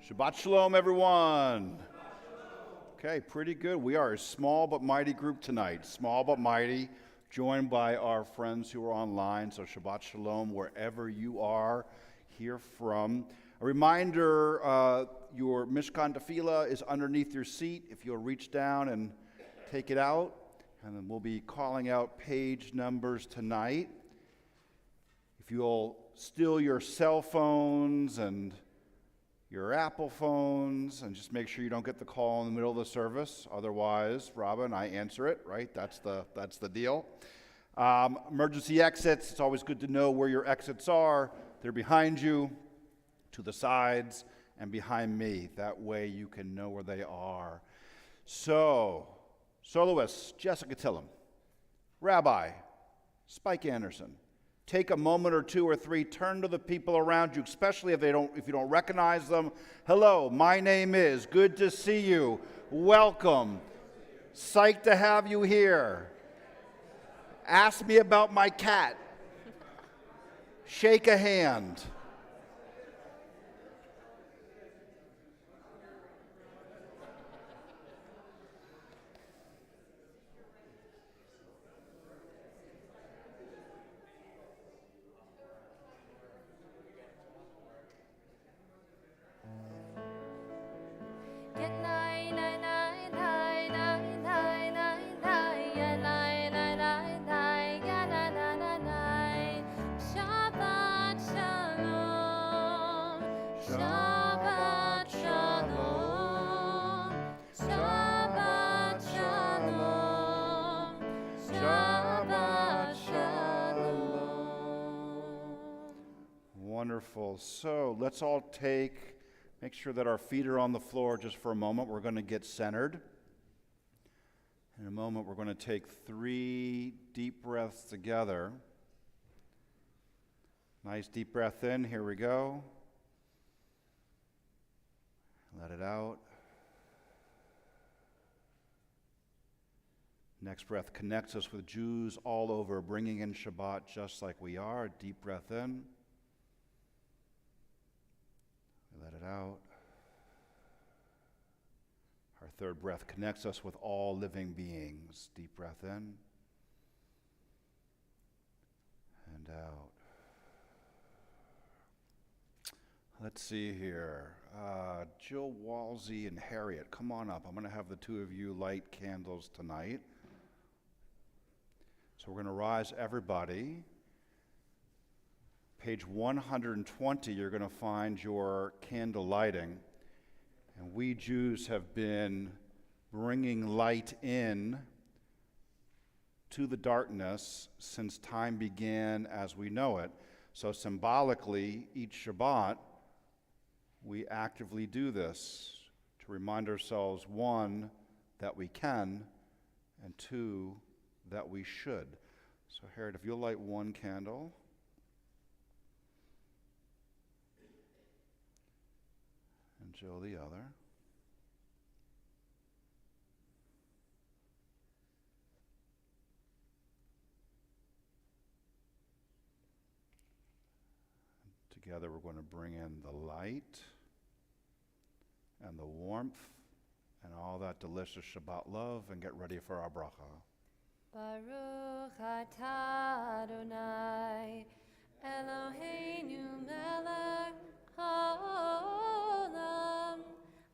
Shabbat Shalom, everyone. Okay, pretty good. We are a small but mighty group tonight. Small but mighty, joined by our friends who are online. So Shabbat Shalom, wherever you are here from. A reminder, your Mishkan Tefillah is underneath your seat. If you'll reach down and take it out. And then we'll be calling out page numbers tonight. If you'll steal your cell phones and your Apple phones, and just make sure you don't get the call in the middle of the service. Otherwise, Robin, I answer it, right? That's the deal. Emergency exits, it's always good to know where your exits are. They're behind you, to the sides, and behind me. That way you can know where they are. So, soloists, Jessica Tillum, Rabbi, Spike Anderson, take a moment or two or three, turn to the people around you, especially if you don't recognize them. Hello, my name is, good to see you, welcome, psyched to have you here. Ask me about my cat. Shake a hand. Wonderful. So let's all make sure that our feet are on the floor just for a moment. We're going to get centered. In a moment, we're going to take 3 deep breaths together. Nice deep breath in. Here we go. Let it out. Next breath connects us with Jews all over, bringing in Shabbat just like we are. Deep breath in. Let it out. Our third breath connects us with all living beings. Deep breath in and out. Let's see here. Jill Walsey and Harriet, come on up. I'm going to have the two of you light candles tonight. So we're going to rise, everybody. Page 120, you're going to find your candle lighting. And we Jews have been bringing light in to the darkness since time began as we know it. So symbolically, each Shabbat, we actively do this to remind ourselves, 1, that we can, and 2, that we should. So Harriet, if you'll light one candle. And Jill the other. Together we're going to bring in the light and the warmth and all that delicious Shabbat love and get ready for our bracha. Baruch atah Adonai Eloheinu melech haolam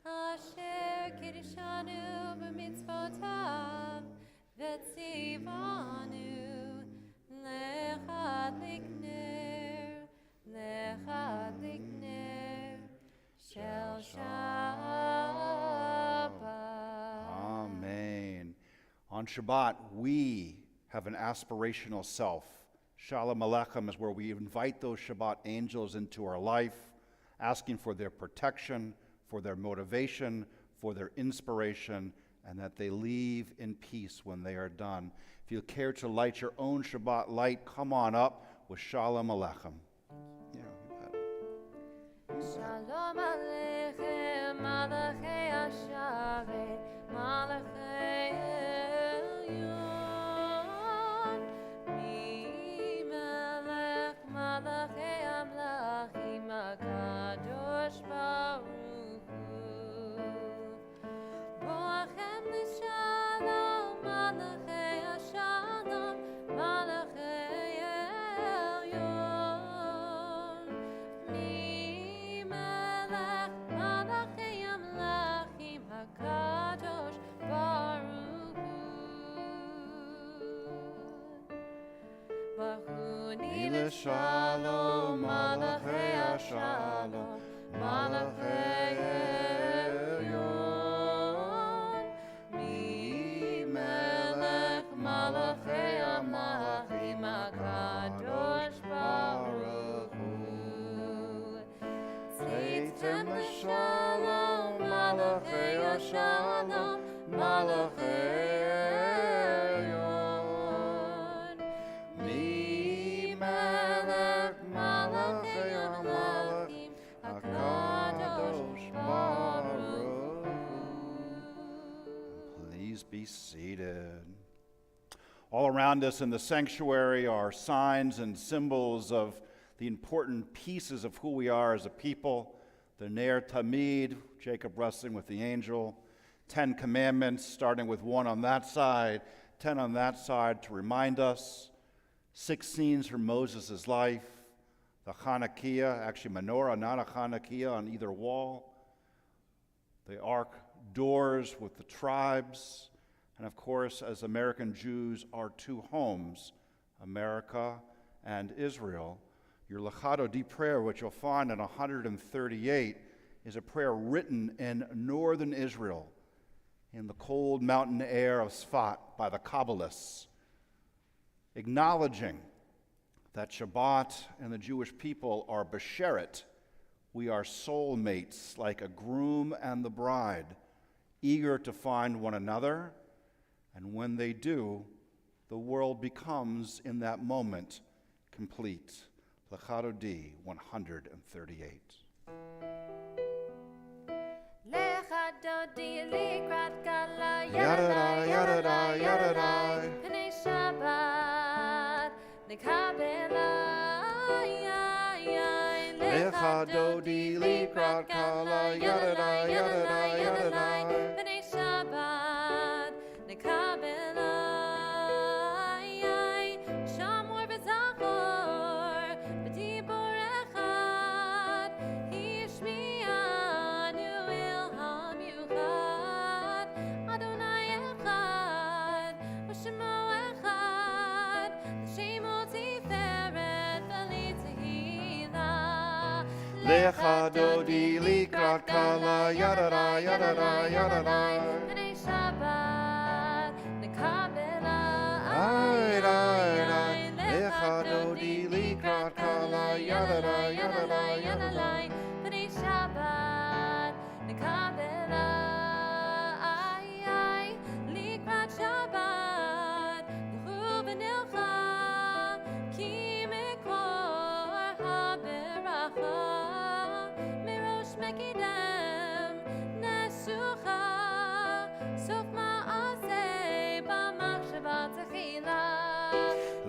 asher kiddushanu b'mitzvotav v'tzivanu lechadlik ner shel Shabbat. Amen. On Shabbat, we have an aspirational self. Shalom Aleichem is where we invite those Shabbat angels into our life, asking for their protection, for their motivation, for their inspiration, and that they leave in peace when they are done. If you care to light your own Shabbat light, come on up with Shalom Aleichem. Yeah, you bet. Shalom Aleichem, Malachei Hasharet, Malachei Elyon, Mi Melech Malachei Amlachim, HaKadosh Baruch Shalom, Malachei Shalom, Malachei Elyon. Mi Melech Malachei Malachim HaKadosh Baruch Hu. Tzeitem Shalom, Malachei Shalom, Malachei Elyon. Mi Melech Malachei Malachim HaKadosh Baruch Hu. Please be seated. All around us in the sanctuary are signs and symbols of the important pieces of who we are as a people. The Ner Tamid, Jacob wrestling with the angel. 10 commandments, starting with 1 on that side, 10 on that side to remind us. 6 scenes from Moses' life. The Hanukkah, actually menorah, not a Hanukkah on either wall. The ark doors with the tribes. And of course, as American Jews, our 2 homes, America and Israel. Your Lechado Di prayer, which you'll find in 138, is a prayer written in northern Israel, in the cold mountain air of Sfat by the Kabbalists, acknowledging that Shabbat and the Jewish people are besheret. We are soulmates, like a groom and the bride, eager to find one another. And when they do, the world becomes, in that moment, complete. Lechado Di 138. Lechado Di likrat kala Yadadai, yadadai, yadadai. Pnei Shabbat nekabela Lechado Di likrat kala yadadai, yadadai, yadadai. Pnei Shabbat nekabela Shamor v'zachor b'dibur echad Hishmi'anu-El ha'miuchad Adonai echad v'shemo echad L'shemo tiferet v'li tehila Lechado Di likrat kala yadadai, yadadai, yadadai. Pnei Shabbat nekabela Lechado Di likrat kala yadadai, yadadai, yadadai. Pnei Shabbat nekabela likrat Shabbat nechu v'nilcha ki mikor haberacha mirosh mekidem nesucha sof ma'aseh b'machshava techila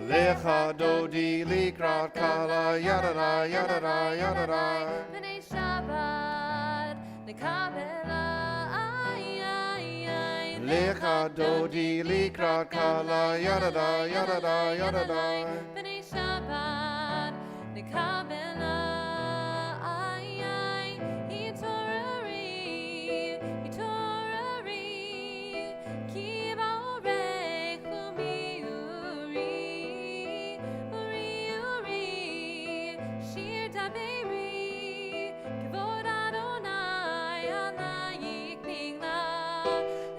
Lechado Di likrat kala yadadai, yadadai, yadadai. Pnei Shabbat nekabela Lechado Di likrat kala yadadai, yadadai, yadadai. Pnei Shabbat nekabela Hitorari ki ba'orech u'mi'uri Uri shir daberi kavod Adonai alayik ningla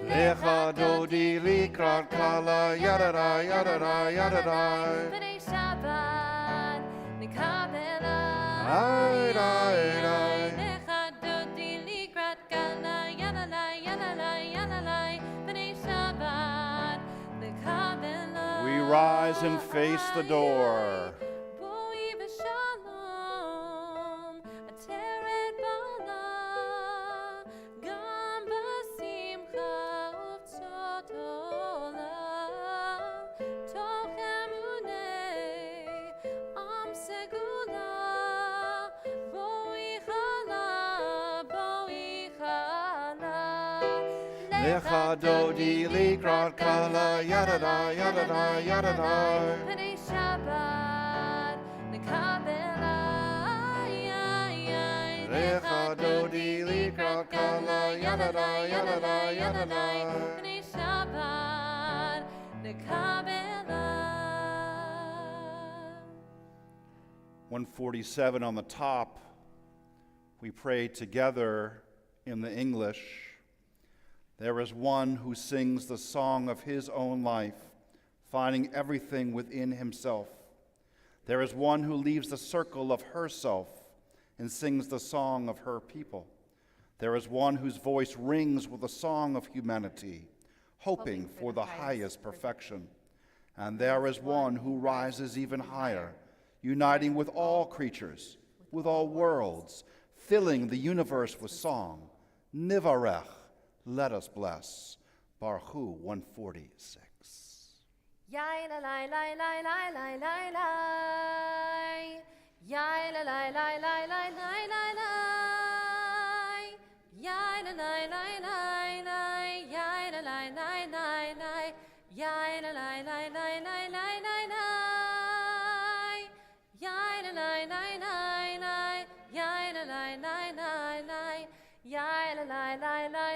Lechado Di likrat kala yadadai, yadadai, yadadai. Pnei Shabbat nekabela Lechado Di likrat kala yalalai yalalai yalalai Pnei Shabbat nekabela We rise and face the door. Boi b'shalom ateret bala Gam b'simcha uvtzot olam Toch emunei am segula Boi chala Lechado Di likrat kala yadadai, yadadai, yadadai. Pnei Shabbat nekabela Lechado Di likrat kala yadadai, yadadai, yadadai. Pnei Shabbat nekabela 147 on the top, we pray together in the English. There is one who sings the song of his own life, finding everything within himself. There is one who leaves the circle of herself and sings the song of her people. There is one whose voice rings with the song of humanity, hoping for the highest perfection. And there is one who rises even higher, uniting with all creatures, with all worlds, filling the universe with song. Nivarech, let us bless. Baruch Hu 146. Yai la la la la la la la la. Yai la la la la la la la la. Yai la la la la la. Yai la la la la la. Yai la la la la la la la la. Yai la la la la la. Yai la la la la la. Yai la la la la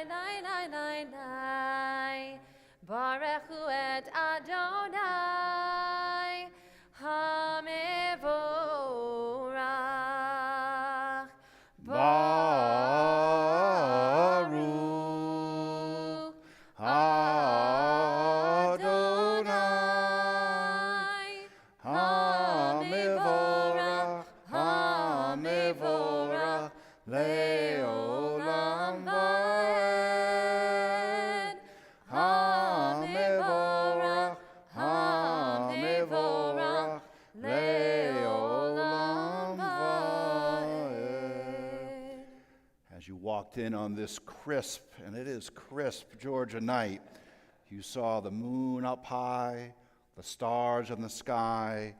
la la la. Baruch Hu et Adonai HaMevorach. Baruch Adonai HaMevorach, HaMevorach Le'olam Va'ed. HaMevorach, HaMevorach Le'olam Va'ed. As you walked in on this crisp, and it is crisp, Georgia night, you saw the moon up high, the stars in the sky.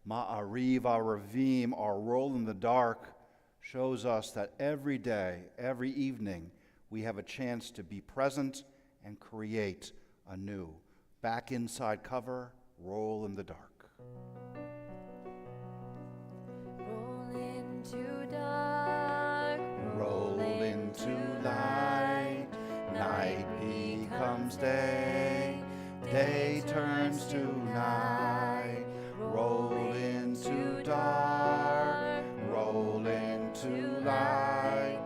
Ma'ariv Aravim, our roll in the dark, shows us that every day, every evening, we have a chance to be present and create anew. Back inside cover, roll in the dark. Roll into dark, Roll into light, night becomes day, day turns to night. Roll into dark, roll into light,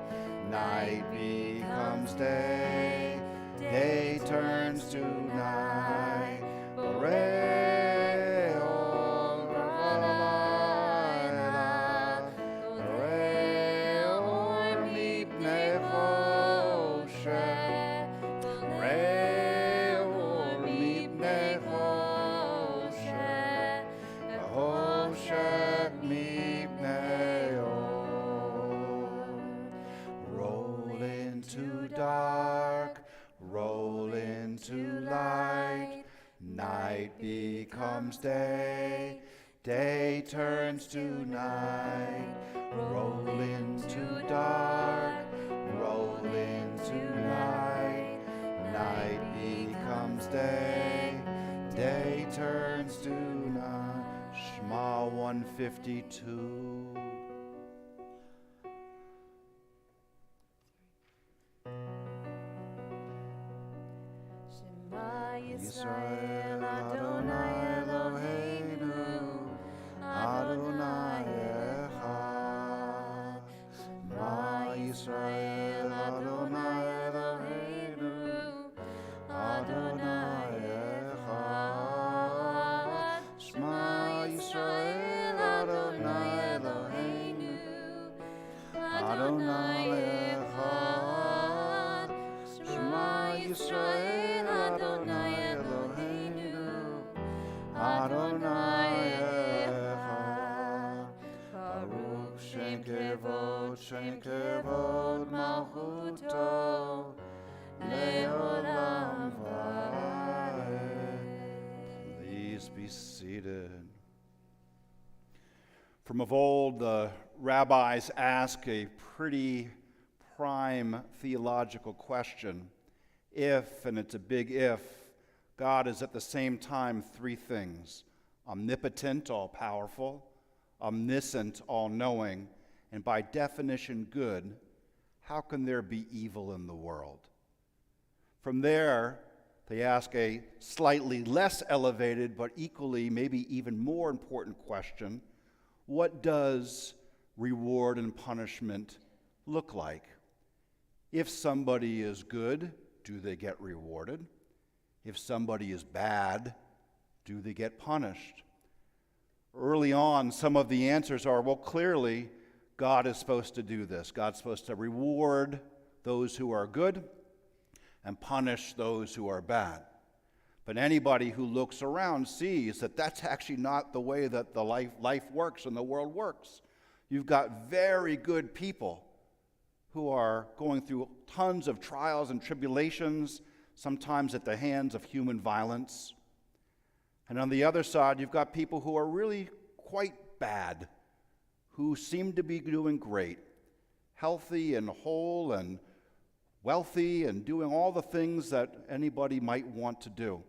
night becomes day, day turns to night. Re'ol v'layla, re'ol mipnei Choshen, re'ol mipnei Choshen, v'Choshen mipnei or. Roll into dark, roll into light, night becomes day, day turns to night. Roll into dark, roll into light, night becomes day, day turns to night. Shema 152. Shema Yisrael Adonai Eloheinu, Adonai Echad. Shema Yisrael Adonai Eloheinu, Adonai Echad. Shema Yisrael Adonai Eloheinu, Adonai Echad. Shema Yisrael Adonai Eloheinu, Adonai Echad. Baruch Shem Kevod Malchuto Le'olam Va'ed. Please be seated. From of old, the rabbis ask a pretty prime theological question. If, and it's a big if, God is at the same time three things: omnipotent, all-powerful, omniscient, all-knowing, and by definition good, how can there be evil in the world? From there, they ask a slightly less elevated but equally, maybe even more important question: what does reward and punishment look like? If somebody is good, do they get rewarded? If somebody is bad, do they get punished? Early on, some of the answers are, well, clearly, God is supposed to do this. God's supposed to reward those who are good and punish those who are bad. But anybody who looks around sees that that's actually not the way that the life works and the world works. You've got very good people who are going through tons of trials and tribulations, sometimes at the hands of human violence. And on the other side, you've got people who are really quite bad, who seem to be doing great, healthy and whole and wealthy and doing all the things that anybody might want to do.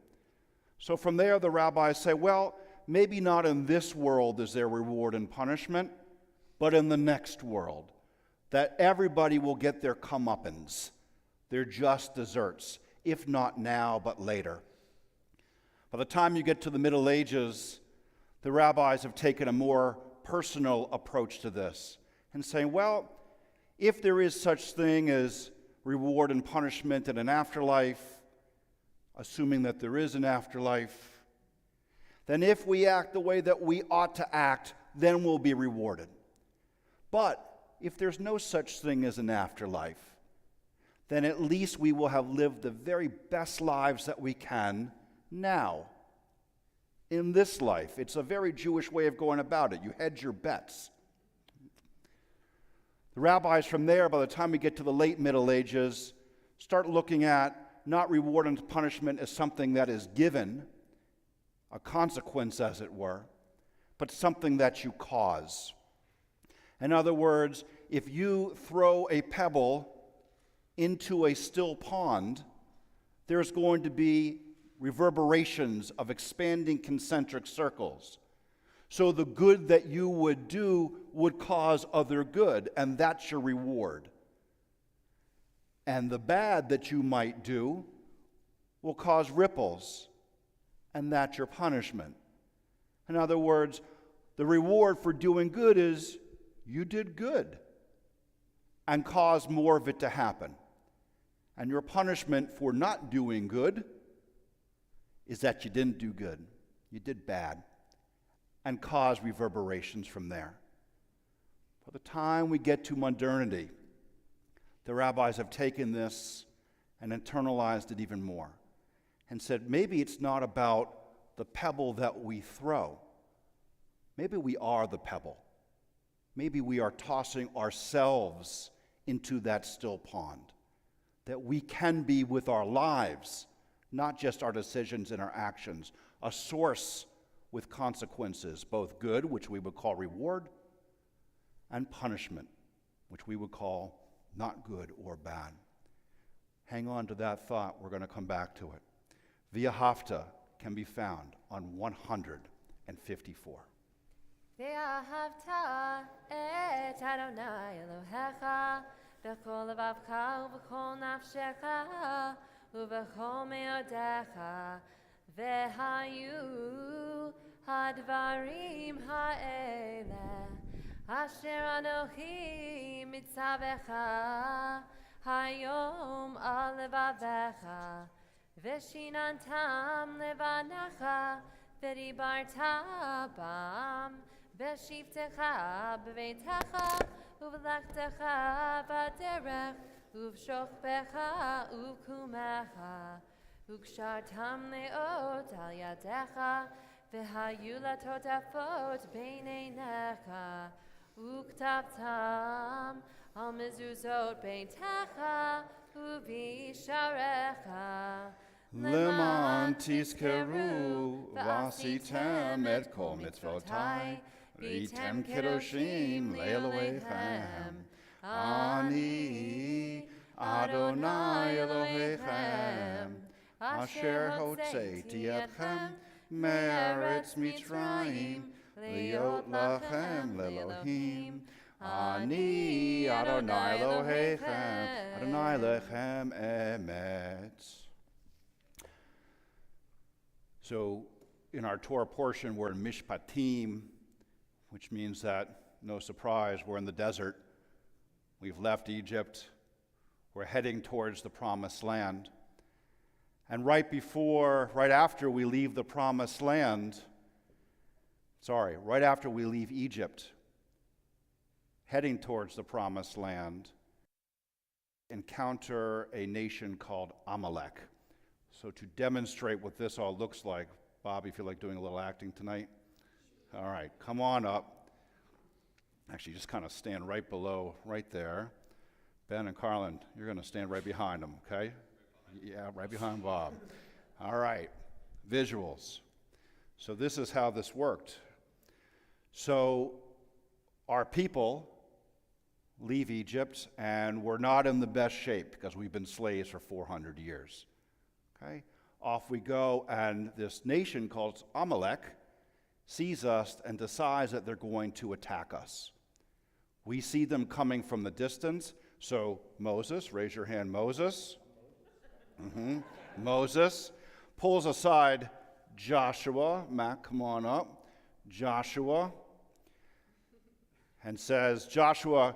So from there, the rabbis say, well, maybe not in this world is there reward and punishment, but in the next world, that everybody will get their comeuppance, their just desserts, if not now, but later. By the time you get to the Middle Ages, the rabbis have taken a more personal approach to this and saying, well, if there is such thing as reward and punishment in an afterlife, assuming that there is an afterlife, then if we act the way that we ought to act, then we'll be rewarded. But if there's no such thing as an afterlife, then at least we will have lived the very best lives that we can now, in this life. It's a very Jewish way of going about it. You hedge your bets. The rabbis from there, by the time we get to the late Middle Ages, start looking at not reward and punishment as something that is given, a consequence as it were, but something that you cause. In other words, if you throw a pebble into a still pond, there's going to be reverberations of expanding concentric circles. So the good that you would do would cause other good, and that's your reward. And the bad that you might do will cause ripples, and that's your punishment. In other words, the reward for doing good is you did good and caused more of it to happen. And your punishment for not doing good is that you didn't do good. You did bad and caused reverberations from there. By the time we get to modernity, the rabbis have taken this and internalized it even more and said, maybe it's not about the pebble that we throw. Maybe we are the pebble. Maybe we are tossing ourselves into that still pond. That we can be with our lives, not just our decisions and our actions, a source with consequences, both good, which we would call reward, and punishment, which we would call not good or bad. Hang on to that thought. We're going to come back to it. V'ahavta can be found on 154. ואהבת את אדוני אלוהיך בכל לבבך ובכל נפשך ובכל מאודיך והיו הדברים האלה אשר אנוכי מצווך היום על לבביך ושיננתם לבניך ודיברת בם בשבתך בביתך ובלכתך בדרך ובשוכבך ובקומך וקשרתם מאוד על ידיך והיו לטוטפות בין עיניך וכתבתם על מזוזות ביתך ובשעריך למען תזכרו ועשיתם את כל מצוותי והייתם קדושים לאלוהיכם. אני אדוני אלוהיכם אשר הוצאתי אתכם מארץ מצרים להיות לכם לאלוהים. אני אדוני אלוהיכם אדוני לכם אמת. So in our Torah portion, we're in Mishpatim, which means that, no surprise, we're in the desert. We've left Egypt. We're heading towards the promised land. And right after we leave the promised land, right after we leave Egypt, heading towards the promised land, encounter a nation called Amalek. So to demonstrate what this all looks like, Bob, you feel like doing a little acting tonight? All right, come on up. Actually, just kind of stand right below, right there. Ben and Carlin, you're going to stand right behind them, okay? Yeah, right behind Bob. All right, visuals. So this is how this worked. So our people leave Egypt, and we're not in the best shape because we've been slaves for 400 years. Okay? Off we go, and this nation called Amalek sees us and decides that they're going to attack us. We see them coming from the distance. So Moses, raise your hand, Moses. Moses pulls aside Joshua. Matt, come on up. Joshua. And says, Joshua,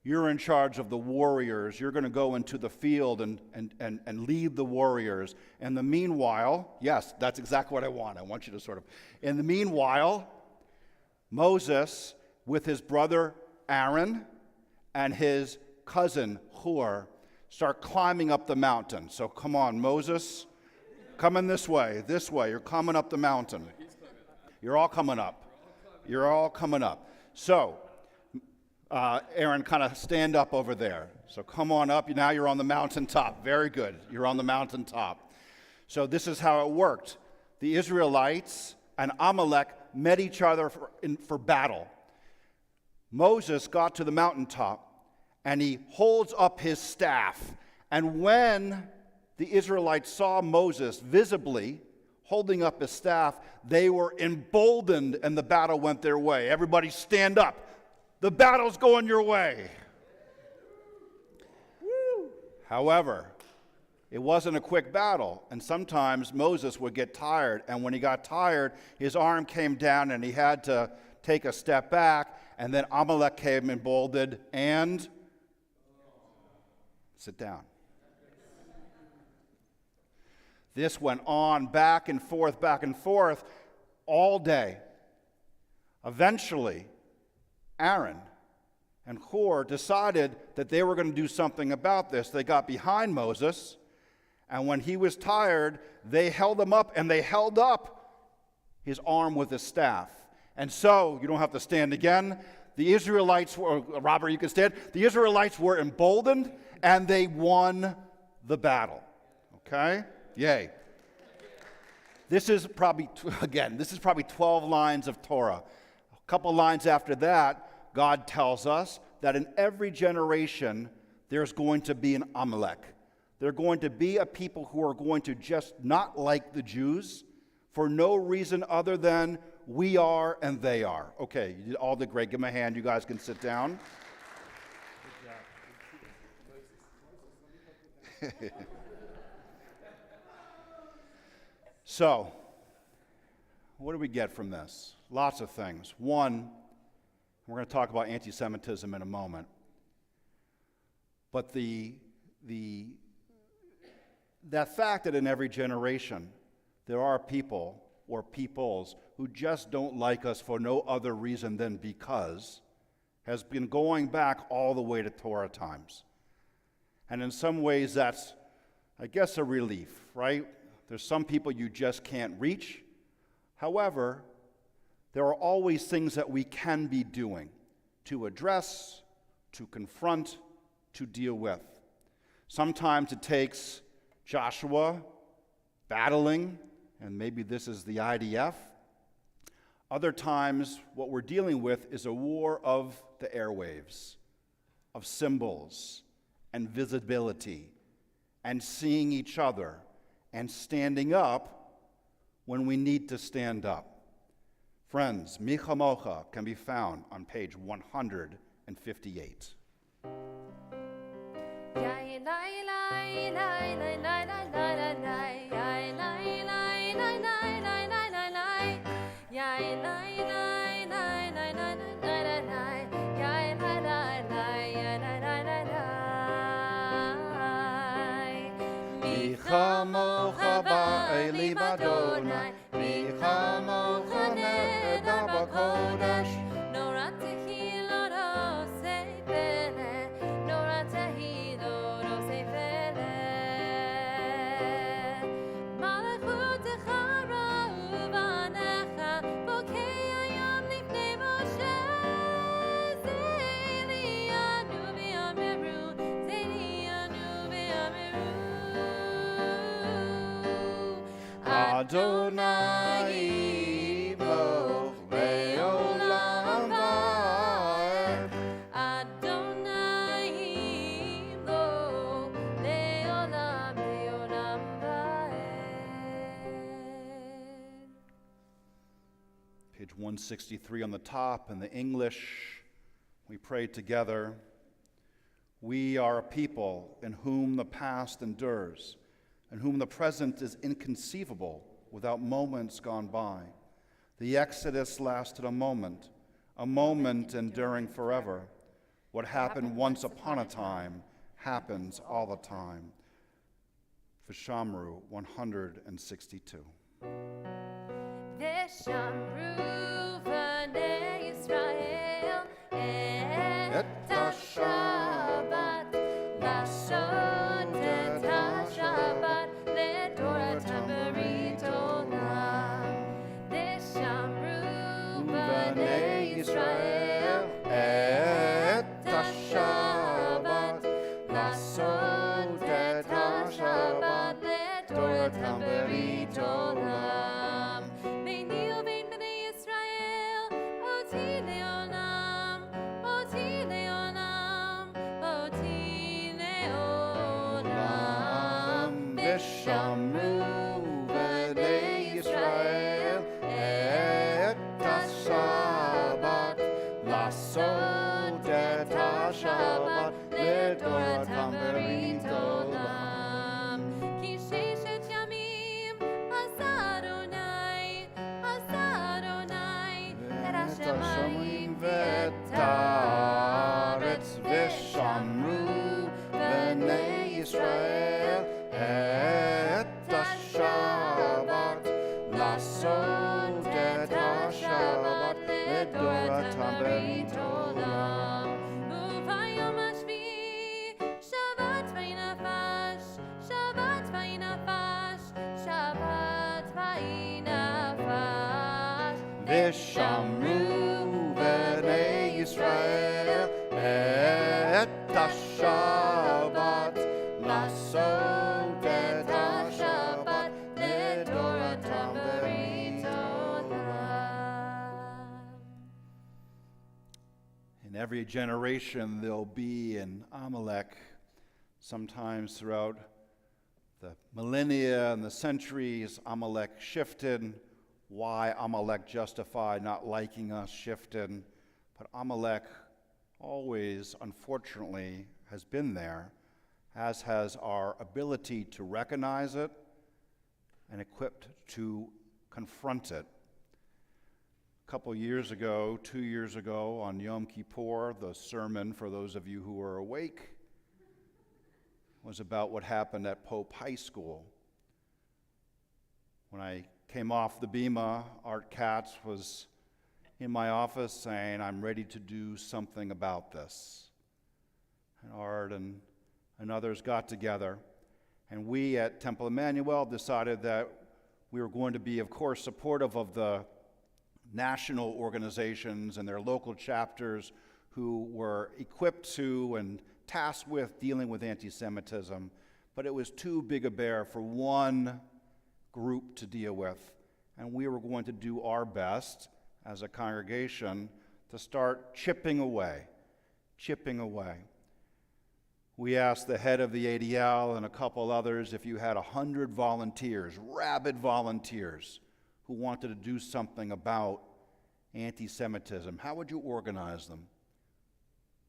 you're in charge of the warriors. You're going to go into the field and lead the warriors. In the meanwhile, yes, that's exactly what I want. I want you to sort of. In the meanwhile, Moses, with his brother Aaron and his cousin Hur, start climbing up the mountain. So come on, Moses, coming this way. You're coming up the mountain. You're all coming up. You're all coming up. So, Aaron, kind of stand up over there. So come on up. Now you're on the mountaintop. Very good. You're on the mountaintop. So this is how it worked. The Israelites and Amalek met each other for battle. Moses got to the mountaintop, and he holds up his staff. And when the Israelites saw Moses visibly holding up his staff, they were emboldened, and the battle went their way. Everybody stand up. The battle's going your way. Woo. However, it wasn't a quick battle, and sometimes Moses would get tired, and when he got tired, his arm came down and he had to take a step back, and then Amalek came emboldened and sit down. This went on back and forth all day. Eventually, Aaron and Hur decided that they were going to do something about this. They got behind Moses, and when he was tired, they held him up, and they held up his arm with his staff. And so, you don't have to stand again, the Israelites were, Robert, you can stand, the Israelites were emboldened, and they won the battle. Okay? Yay. This is probably 12 lines of Torah. A couple lines after that, God tells us that in every generation, there's going to be an Amalek. They're going to be a people who are going to just not like the Jews for no reason other than we are and they are. Okay, you all did great. Give them a hand. You guys can sit down. So, what do we get from this? Lots of things. One, we're going to talk about anti-Semitism in a moment. But that fact that in every generation there are people or peoples who just don't like us for no other reason than because has been going back all the way to Torah times. And in some ways that's, I guess, a relief, right? There's some people you just can't reach. However, there are always things that we can be doing to address, to confront, to deal with. Sometimes it takes Joshua battling, and maybe this is the IDF. Other times, what we're dealing with is a war of the airwaves, of symbols and visibility, and seeing each other, and standing up when we need to stand up. Friends, Mi Chamocha can be found on page 158. Mi chamocha ba'eli b'Adonai, mi chamocha ne'eda b'kodesh. Nora tehillah sei pele, Nora tehillah sei pele. Malachutecha ra'uvanecha, bokei hayom lifnei Moshe. Zeiliyanu v'yameru, Zeiliyanu v'yameru. Adonai Imloch ve'olam va'ed. Adonai Imloch le'olam le'olam va'ed. Page 163 on the top in the English, we pray together. We are a people in whom the past endures, in whom the present is inconceivable without moments gone by. The Exodus lasted a moment enduring forever. What happened once upon a time happens all the time. Vishamru 162. Veshamru v'nei Yisrael et ha-Shabbat la'asot et ha-Shabbat le'toratam berit olam. Veshamru v'nei Yisrael Et ha-Shabbat la'asot et ha-Shabbat le'toratam berit olam. Beini u'bein bnei Yisrael, oti le'olam, oti le'olam, oti le'olam. Vishamru v'nei Yisrael et ha-Shabbat la'asot et ha-Shabbat le'toratam berit olam. Ki sheshet yamim asa Adonai, et hashamayim ואת הארץ ושמרו בני ישראל את השבת לעשות את השבת לדורתם ברית עולם. וביום השביעי שבת וינפש, שבת וינפש, שבת וינפש. ושמרו בני ישראל את השבת לעשות את השבת לדורתם ברית עולם. In every generation, there'll be an Amalek. Sometimes throughout the millennia and the centuries, Amalek shifted. Why Amalek justified not liking us shifted. But Amalek always, unfortunately, has been there, as has our ability to recognize it and equipped to confront it. A couple years ago, 2 years ago, on Yom Kippur, the sermon, for those of you who are awake, was about what happened at Pope High School. When I came off the bima, Art Katz was in my office saying, I'm ready to do something about this. And Art and others got together, and we at Temple Emanu-El decided that we were going to be, of course, supportive of the national organizations and their local chapters who were equipped to and tasked with dealing with anti-Semitism, but it was too big a bear for one group to deal with, and we were going to do our best as a congregation to start chipping away. We asked the head of the ADL and a couple others if you had 100 volunteers, rabid volunteers, who wanted to do something about anti-Semitism, how would you organize them?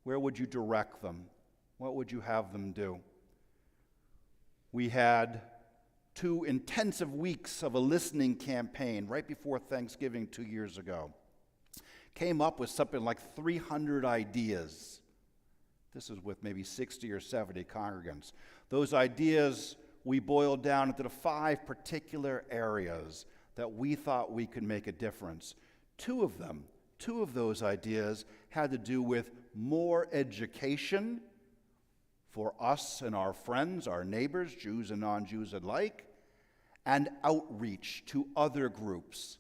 Where would you direct them? What would you have them do? We had 2 intensive weeks of a listening campaign right before Thanksgiving 2 years ago. Came up with something like 300 ideas. This is with maybe 60 or 70 congregants. Those ideas we boiled down into the 5 particular areas that we thought we could make a difference. Two of those ideas had to do with more education for us and our friends, our neighbors, Jews and non-Jews alike, and outreach to other groups,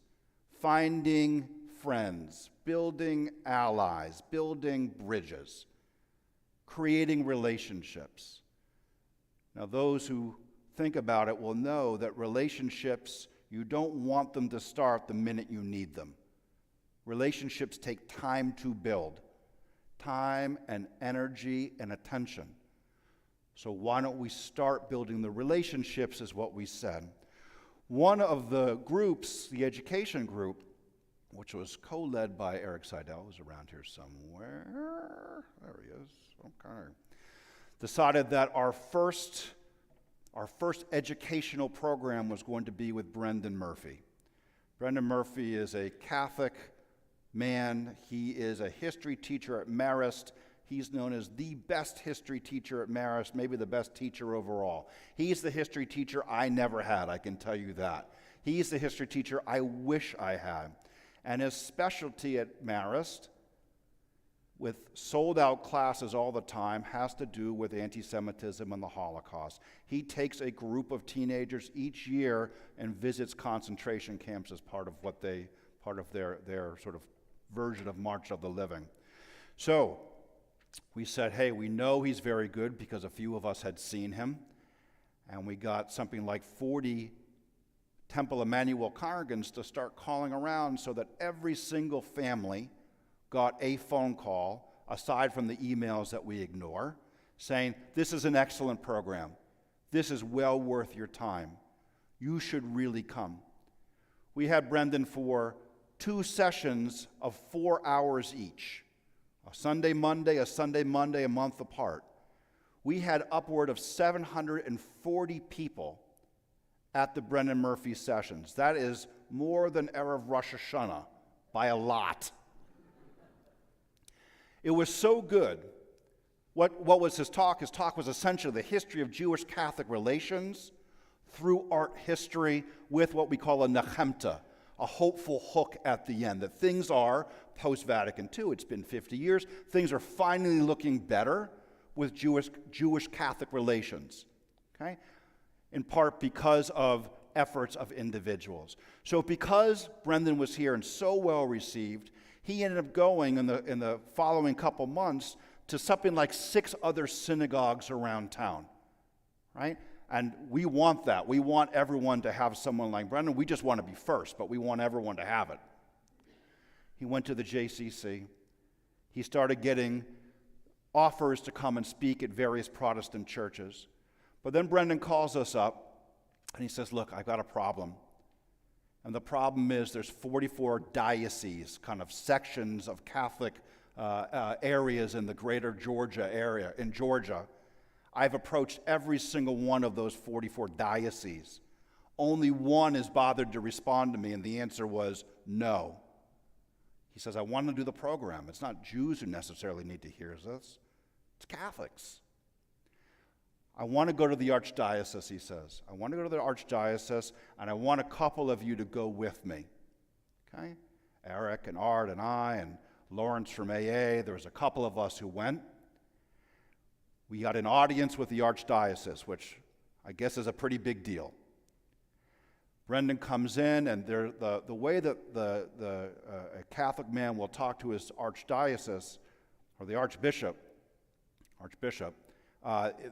finding friends, building allies, building bridges, creating relationships. Now, those who think about it will know that relationships, you don't want them to start the minute you need them. Relationships take time to build, time and energy and attention. So why don't we start building the relationships, is what we said. One of the groups, the education group, which was co-led by Eric Seidel, who's around here somewhere, there he is, okay, decided that our first educational program was going to be with Brendan Murphy. Brendan Murphy is a Catholic man. He is a history teacher at Marist. He's known as the best history teacher at Marist, maybe the best teacher overall. He's the history teacher I never had, I can tell you that. He's the history teacher I wish I had. And his specialty at Marist, with sold-out classes all the time, has to do with anti-Semitism and the Holocaust. He takes a group of teenagers each year and visits concentration camps as part of their sort of version of March of the Living. So we said, hey, we know he's very good because a few of us had seen him, and we got something like 40 Temple Emanu-El congregants to start calling around so that every single family got a phone call, aside from the emails that we ignore, saying, this is an excellent program. This is well worth your time. You should really come. We had Brendan for 2 sessions of 4 hours each, a Sunday, Monday, a month apart. We had upward of 740 people at the Brendan Murphy sessions. That is more than Erev Rosh Hashanah by a lot. It was so good. What was his talk? His talk was essentially the history of Jewish-Catholic relations through art history with what we call a nechemta, a hopeful hook at the end, that things are, post-Vatican II, it's been 50 years, things are finally looking better with Jewish-Catholic relations, okay? In part because of efforts of individuals. So because Brendan was here and so well received, he ended up going in the following couple months to something like 6 other synagogues around town, right? And we want that. We want everyone to have someone like Brendan. We just want to be first, but we want everyone to have it. He went to the JCC. He started getting offers to come and speak at various Protestant churches. But then Brendan calls us up, and he says, look, I've got a problem. And the problem is there's 44 dioceses, kind of sections of Catholic areas in the greater Georgia area, in Georgia. I've approached every single one of those 44 dioceses. Only one has bothered to respond to me, and the answer was no. He says, I want to do the program. It's not Jews who necessarily need to hear this. It's Catholics. I want to go to the archdiocese, he says. I want to go to the archdiocese, and I want a couple of you to go with me. Okay? Eric and Art and I and Lawrence from AA, there was a couple of us who went. We got an audience with the archdiocese, which I guess is a pretty big deal. Brendan comes in, and the way that a Catholic man will talk to his archdiocese, or the archbishop,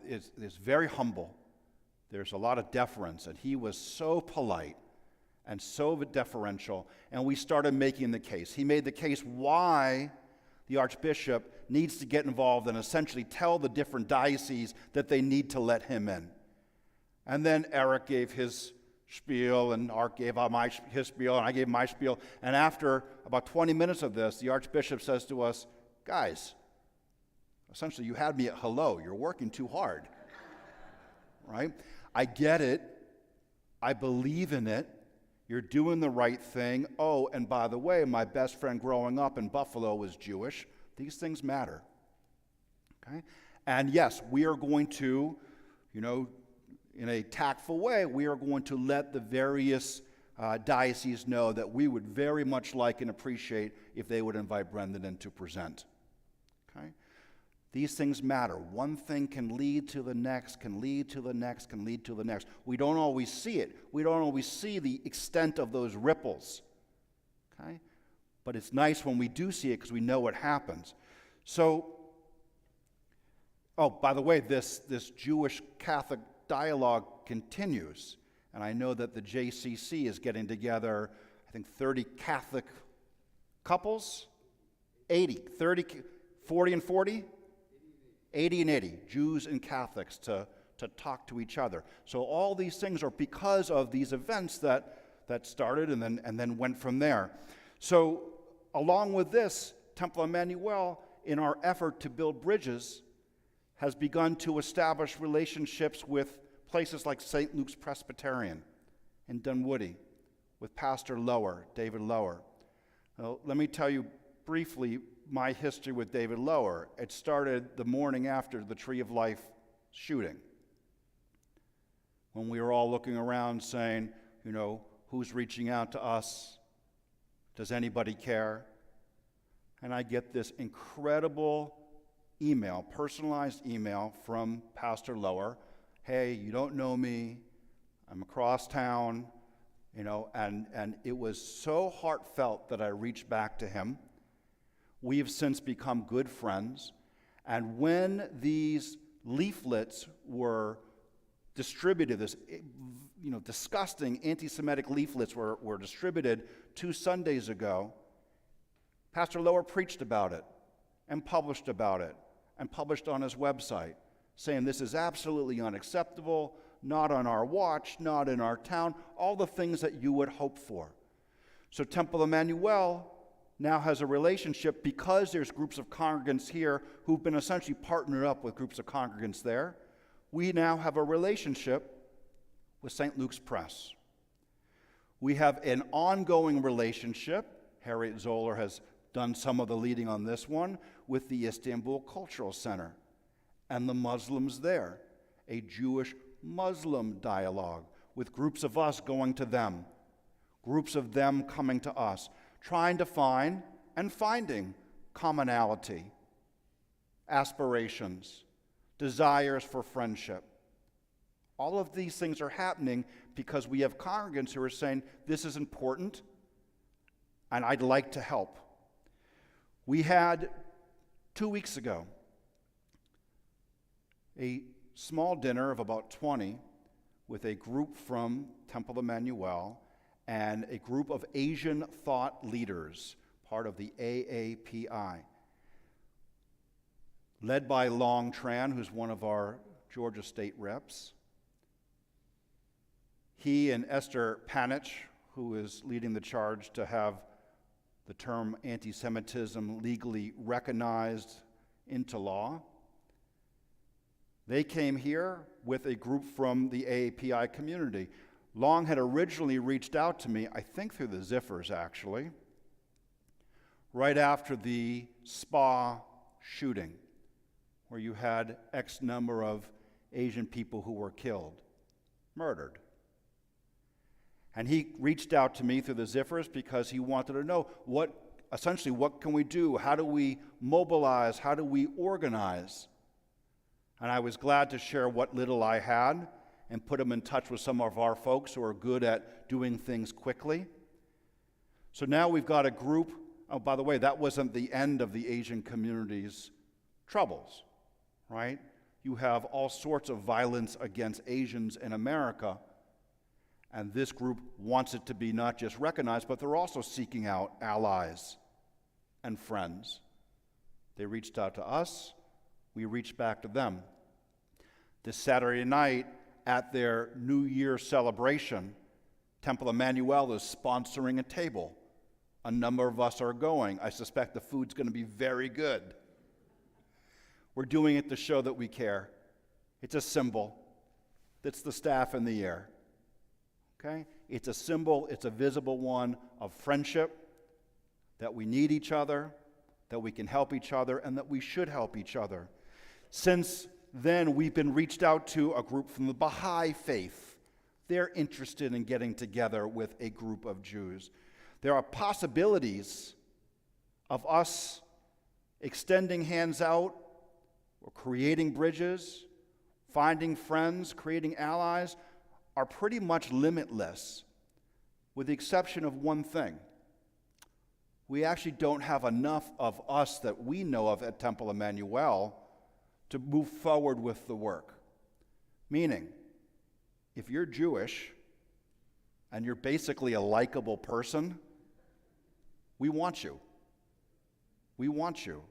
is very humble. There's a lot of deference, and he was so polite and so deferential, and we started making the case. He made the case why the archbishop needs to get involved and essentially tell the different dioceses that they need to let him in. And then Eric gave his spiel, and Art gave his spiel, and I gave my spiel, and after about 20 minutes of this, the archbishop says to us, guys, essentially, you had me at hello. You're working too hard, right? I get it. I believe in it. You're doing the right thing. Oh, and by the way, my best friend growing up in Buffalo was Jewish. These things matter, okay? And yes, we are going to, in a tactful way, we are going to let the various dioceses know that we would very much like and appreciate if they would invite Brendan in to present. Okay? These things matter. One thing can lead to the next, can lead to the next, can lead to the next. We don't always see it. We don't always see the extent of those ripples. Okay? But it's nice when we do see it because we know what happens. So, by the way, this Jewish Catholic dialogue continues. And I know that the JCC is getting together, I think 30 Catholic couples, 40 and 40? 80 and 80, Jews and Catholics to talk to each other. So all these things are because of these events that started and then went from there. So along with this, Temple Emanu-El, in our effort to build bridges, has begun to establish relationships with places like St. Luke's Presbyterian in Dunwoody, with Pastor Lower, David Lower. Now, let me tell you briefly my history with David Lower. It started the morning after the Tree of Life shooting, when we were all looking around saying, who's reaching out to us? Does anybody care? And I get this incredible email, personalized email from Pastor Lower. Hey, you don't know me. I'm across town, and it was so heartfelt that I reached back to him. We have since become good friends. And when these leaflets were distributed, this disgusting anti-Semitic leaflets were distributed 2 Sundays ago, Pastor Lower preached about it and published about it and published on his website, saying this is absolutely unacceptable, not on our watch, not in our town, all the things that you would hope for. So Temple Emanu-El now has a relationship, because there's groups of congregants here who've been essentially partnered up with groups of congregants there. We now have a relationship with St. Luke's Press. We have an ongoing relationship, Harriet Zoller has done some of the leading on this one, with the Istanbul Cultural Center and the Muslims there, a Jewish-Muslim dialogue with groups of us going to them, groups of them coming to us, trying to find and finding commonality, aspirations, desires for friendship. All of these things are happening because we have congregants who are saying, this is important, and I'd like to help. We had 2 weeks ago a small dinner of about 20 with a group from Temple Emanu-El and a group of Asian thought leaders, part of the AAPI, led by Long Tran, who's one of our Georgia state reps. He and Esther Panich, who is leading the charge to have the term anti-Semitism legally recognized into law. They came here with a group from the AAPI community. Long had originally reached out to me, I think through the Ziffers actually, right after the Spa shooting, where you had X number of Asian people who were killed, murdered. And he reached out to me through the Ziffers because he wanted to know what can we do? How do we mobilize? How do we organize? And I was glad to share what little I had and put him in touch with some of our folks who are good at doing things quickly. So now we've got a group. Oh, by the way, that wasn't the end of the Asian community's troubles, right? You have all sorts of violence against Asians in America. And this group wants it to be not just recognized, but they're also seeking out allies and friends. They reached out to us. We reached back to them. This Saturday night at their New Year celebration, Temple Emanu-El is sponsoring a table. A number of us are going. I suspect the food's going to be very good. We're doing it to show that we care. It's a symbol. It's the staff in the air. Okay? It's a symbol, it's a visible one of friendship, that we need each other, that we can help each other, and that we should help each other. Since then we've been reached out to a group from the Baha'i faith. They're interested in getting together with a group of Jews. There are possibilities of us extending hands out or creating bridges, finding friends, creating allies, are pretty much limitless, with the exception of one thing. We actually don't have enough of us that we know of at Temple Emanu-El to move forward with the work. Meaning, if you're Jewish and you're basically a likable person, we want you. We want you.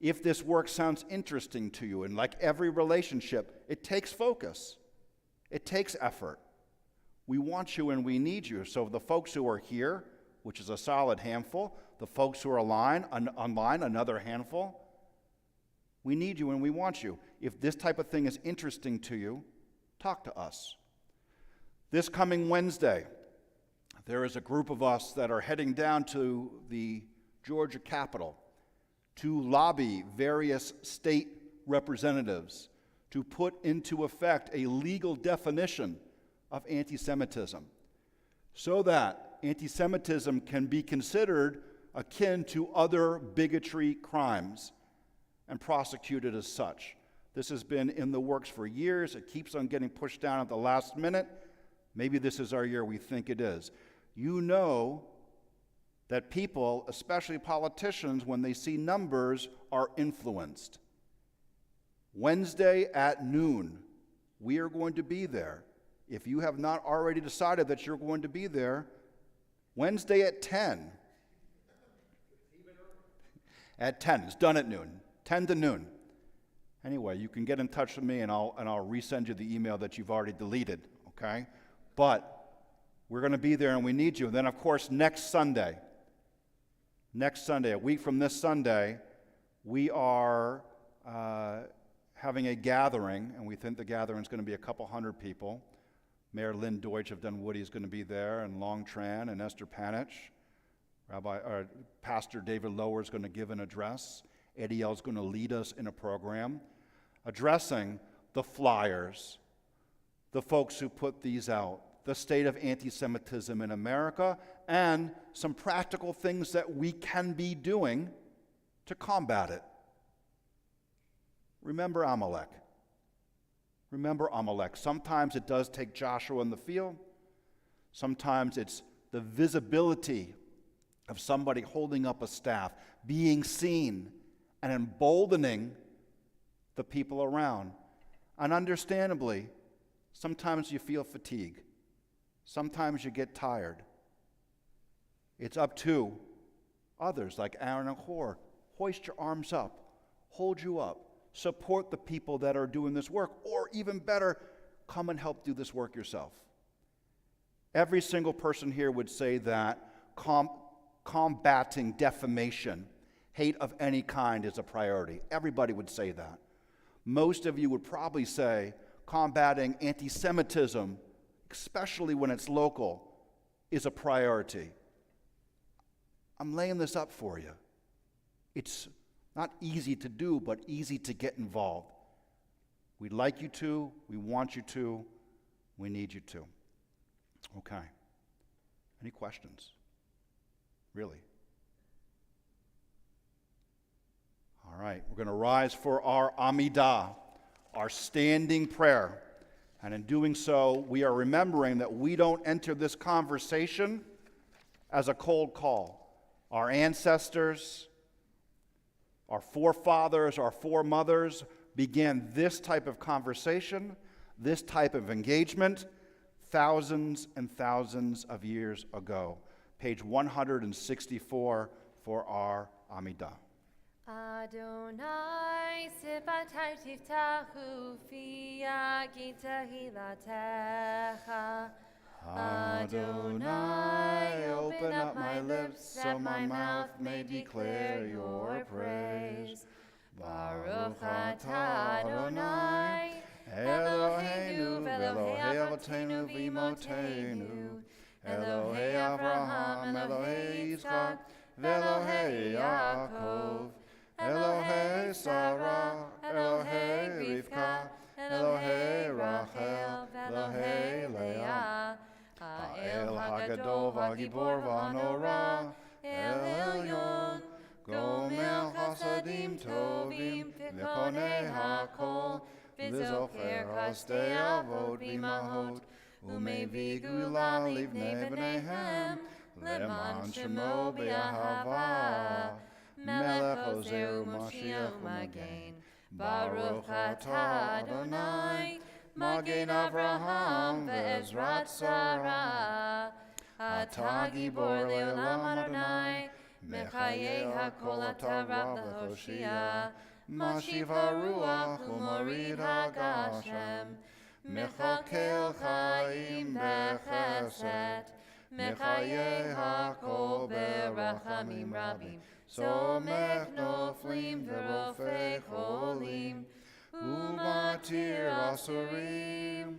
If this work sounds interesting to you, and like every relationship, it takes focus. It takes effort. We want you and we need you. So the folks who are here, which is a solid handful, the folks who are online, another handful, we need you and we want you. If this type of thing is interesting to you, talk to us. This coming Wednesday, there is a group of us that are heading down to the Georgia Capitol to lobby various state representatives to put into effect a legal definition of anti-Semitism so that anti-Semitism can be considered akin to other bigotry crimes and prosecuted as such. This has been in the works for years. It keeps on getting pushed down at the last minute. Maybe this is our year. We think it is. You know that people, especially politicians, when they see numbers, are influenced. Wednesday at noon, we are going to be there. If you have not already decided that you're going to be there, Wednesday at 10. At 10. It's done at noon. 10 to noon. Anyway, you can get in touch with me and I'll resend you the email that you've already deleted, okay? But we're going to be there and we need you. And then, of course, next Sunday, a week from this Sunday, we are having a gathering, and we think the gathering is going to be a couple hundred people. Mayor Lynn Deutsch of Dunwoody is going to be there, and Long Tran and Esther Panich. Pastor David Lower is going to give an address. Eddie L. is going to lead us in a program addressing the flyers, the folks who put these out, the state of anti-Semitism in America, and some practical things that we can be doing to combat it. Remember Amalek. Remember Amalek. Sometimes it does take Joshua in the field. Sometimes it's the visibility of somebody holding up a staff, being seen, and emboldening the people around. And understandably, sometimes you feel fatigue. Sometimes you get tired. It's up to others like Aaron and Hor. Hoist your arms up. Hold you up. Support the people that are doing this work. Or even better, come and help do this work yourself. Every single person here would say that combating defamation, hate of any kind, is a priority. Everybody would say that. Most of you would probably say combating anti-Semitism, especially when it's local, is a priority. I'm laying this up for you. It's not easy to do, but easy to get involved. We'd like you to, we want you to, we need you to. Okay. Any questions? Really? All right, we're going to rise for our Amidah, our standing prayer. And in doing so, we are remembering that we don't enter this conversation as a cold call. Our ancestors, our forefathers, our foremothers began this type of conversation, this type of engagement, thousands and thousands of years ago. Page 164 for our Amidah. Adonai sepatai tiftachu fi yagita hilatecha. Adonai, open up my lips so my mouth may declare your praise. Baruch atah Adonai, Eloheinu v'Elohei Avotenu v'Imotenu, Elohei Avraham, Elohei Yitzchak, v'Elohei Yaakov, Elohei Sarah, Elohei Rivka, הגדול והגיבור והנורא, אל עליון, גומל חסדים טובים, וקונה הכל, וזוכר חסדי אבות ואימהות, ומביא גאולה לבני בניהם, למען שמו באהבה. מלך עוזר ומשיח ומגן, ברוך אתה אדוני, מגן אברהם ועזרת שרה. אתה גיבור לעולם אדוני, מחיי הכל אתה רב להושיע, משיב הרוח ומוריד הגשם, מכלכל חיים בחסד, מחיי הכל ברחמים רבים, סומך נופלים ורופא חולים, ומתיר אסורים,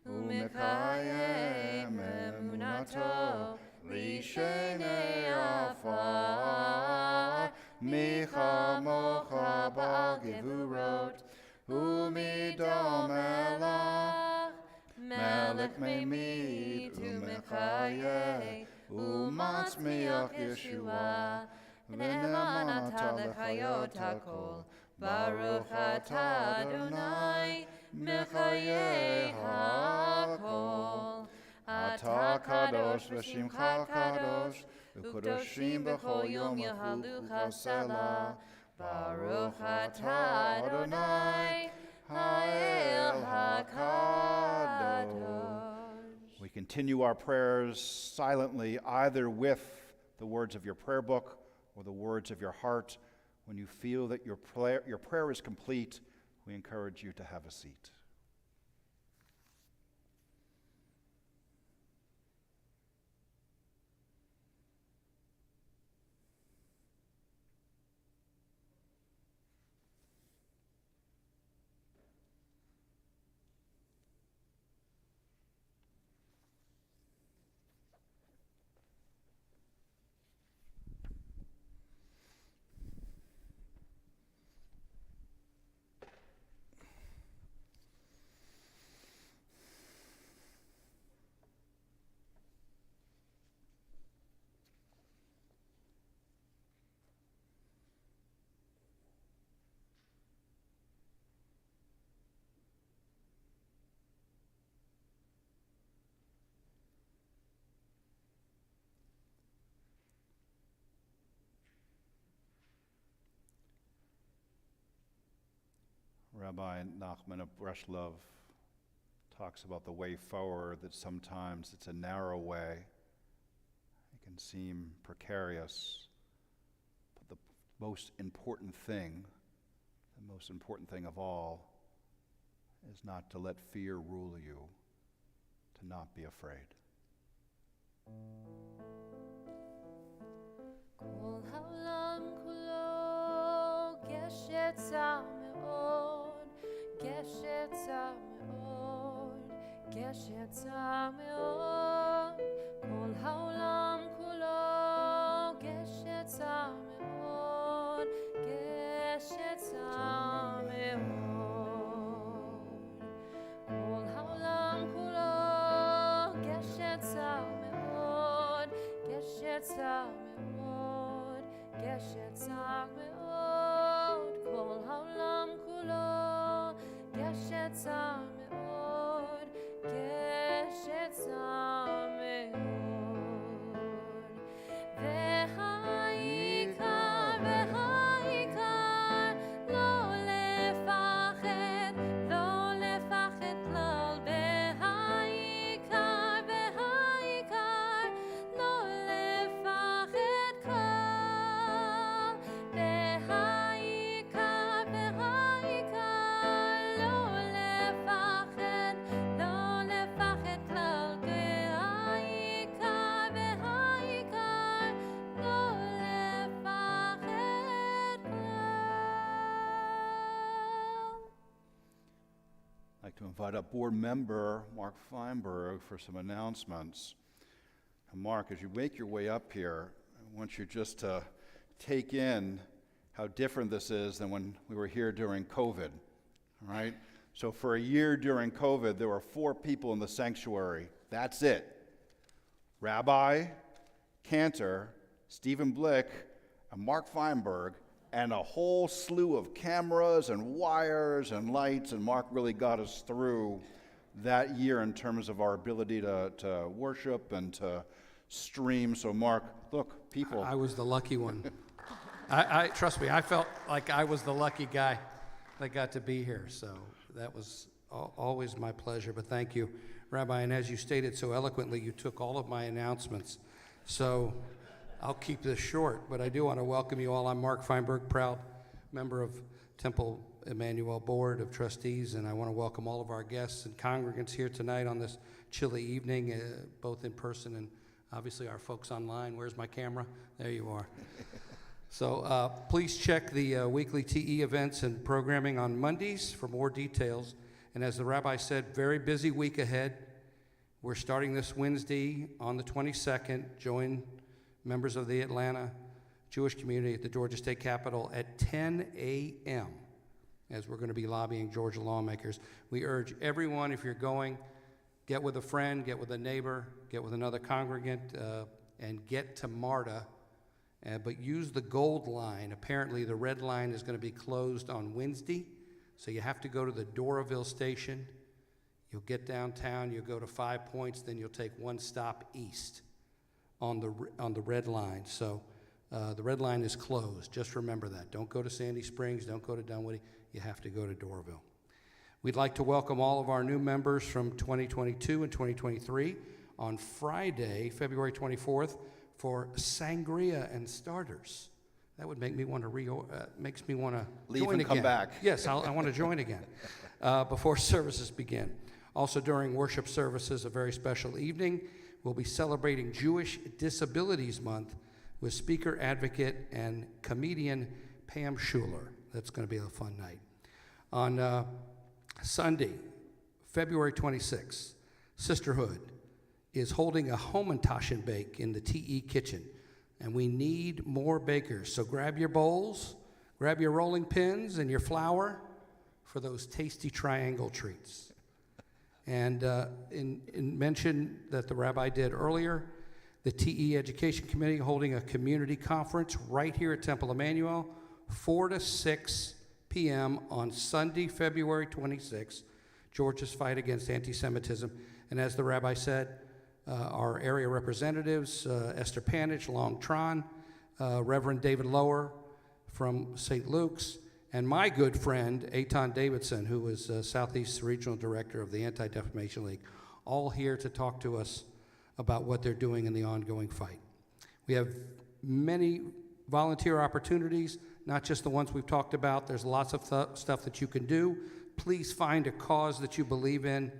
ומקיים אמונתו לשני עפר. מי כמוך בעל גבורות, ומדום מלך, מלך ממית ומחיה, ומצמיח ישועה, ונאמן אתה לחיות הכל. ברוך אתה אדוני, מחיי הכל. אתה קדוש ושמך קדוש, וקדושים בכל יום יהלוך סלה. ברוך אתה אדוני, האל הקדוש. We continue our prayers silently, either with the words of your prayer book or the words of your heart. When you feel that your prayer is complete, we encourage you to have a seat. Rabbi Nachman of Breslov talks about the way forward, that sometimes it's a narrow way. It can seem precarious. But the most important thing of all, is not to let fear rule you, to not be afraid. כל העולם כולו גשת צר מאוד, גשת צר מאוד, גשת צר מאוד. כל העולם כולו גשת צר מאוד, גשת צר מאוד. כל העולם כולו גשת צר מאוד, גשת צר מאוד, גשת צר מאוד. כל העולם כולו גשת צר מאוד, גשת צר מאוד. והעיקר, והעיקר, לא לפחד, לא לפחד כלל. והעיקר, והעיקר, לא לפחד כלל. והעיקר, והעיקר, לא לפחד, לא לפחד כלל. והעיקר, והעיקר, לא לפחד כלל. I'd like to invite up board member Mark Feinberg for some announcements. And Mark, as you make your way up here, I want you just to take in how different this is than when we were here during COVID, all right? So for a year during COVID, there were 4 people in the sanctuary. That's it. Rabbi, Cantor, Stephen Blick, and Mark Feinberg, and a whole slew of cameras and wires and lights, and Mark really got us through that year in terms of our ability to worship and to stream. So Mark, look, people. I was the lucky one. I trust me, I felt like I was the lucky guy that got to be here, so that was always my pleasure, but thank you, Rabbi, and as you stated so eloquently, you took all of my announcements, so I'll keep this short, but I do want to welcome you all. I'm Mark Feinberg, proud member of Temple Emanu-El Board of Trustees, and I want to welcome all of our guests and congregants here tonight on this chilly evening, both in person and obviously our folks online. Where's my camera? There you are. So please check the weekly TE events and programming on Mondays for more details. And as the rabbi said, very busy week ahead. We're starting this Wednesday on the 22nd. Join members of the Atlanta Jewish community at the Georgia State Capitol at 10 a.m. as we're going to be lobbying Georgia lawmakers. We urge everyone, if you're going, get with a friend, get with a neighbor, get with another congregant, and get to MARTA. But use the gold line. Apparently the red line is going to be closed on Wednesday, so you have to go to the Doraville station. You'll get downtown, you'll go to 5 Points, then you'll take one stop east on the red line. So the red line is closed. Just remember that. Don't go to Sandy Springs, don't go to Dunwoody. You have to go to Doraville. We'd like to welcome all of our new members from 2022 and 2023 on Friday, February 24th, for sangria and starters. That would make me want to makes me want to Leave join and again. come back. Yes, I want to join again before services begin. Also during worship services, a very special evening, we'll be celebrating Jewish Disabilities Month with speaker, advocate, and comedian Pam Schuler. That's going to be a fun night. On Sunday, February 26th, Sisterhood is holding a Homentashen bake in the TE kitchen, and we need more bakers. So grab your bowls, grab your rolling pins and your flour for those tasty triangle treats. And in mention that the rabbi did earlier, the TE Education Committee holding a community conference right here at Temple Emanu-El, 4 to 6 p.m. on Sunday, February 26th, Georgia's fight against anti-Semitism. And as the rabbi said, our area representatives, Esther Panich, Long Tron, Reverend David Lower from St. Luke's, and my good friend, Eitan Davidson, who is Southeast Regional Director of the Anti-Defamation League, all here to talk to us about what they're doing in the ongoing fight. We have many volunteer opportunities, not just the ones we've talked about. There's lots of stuff that you can do. Please find a cause that you believe in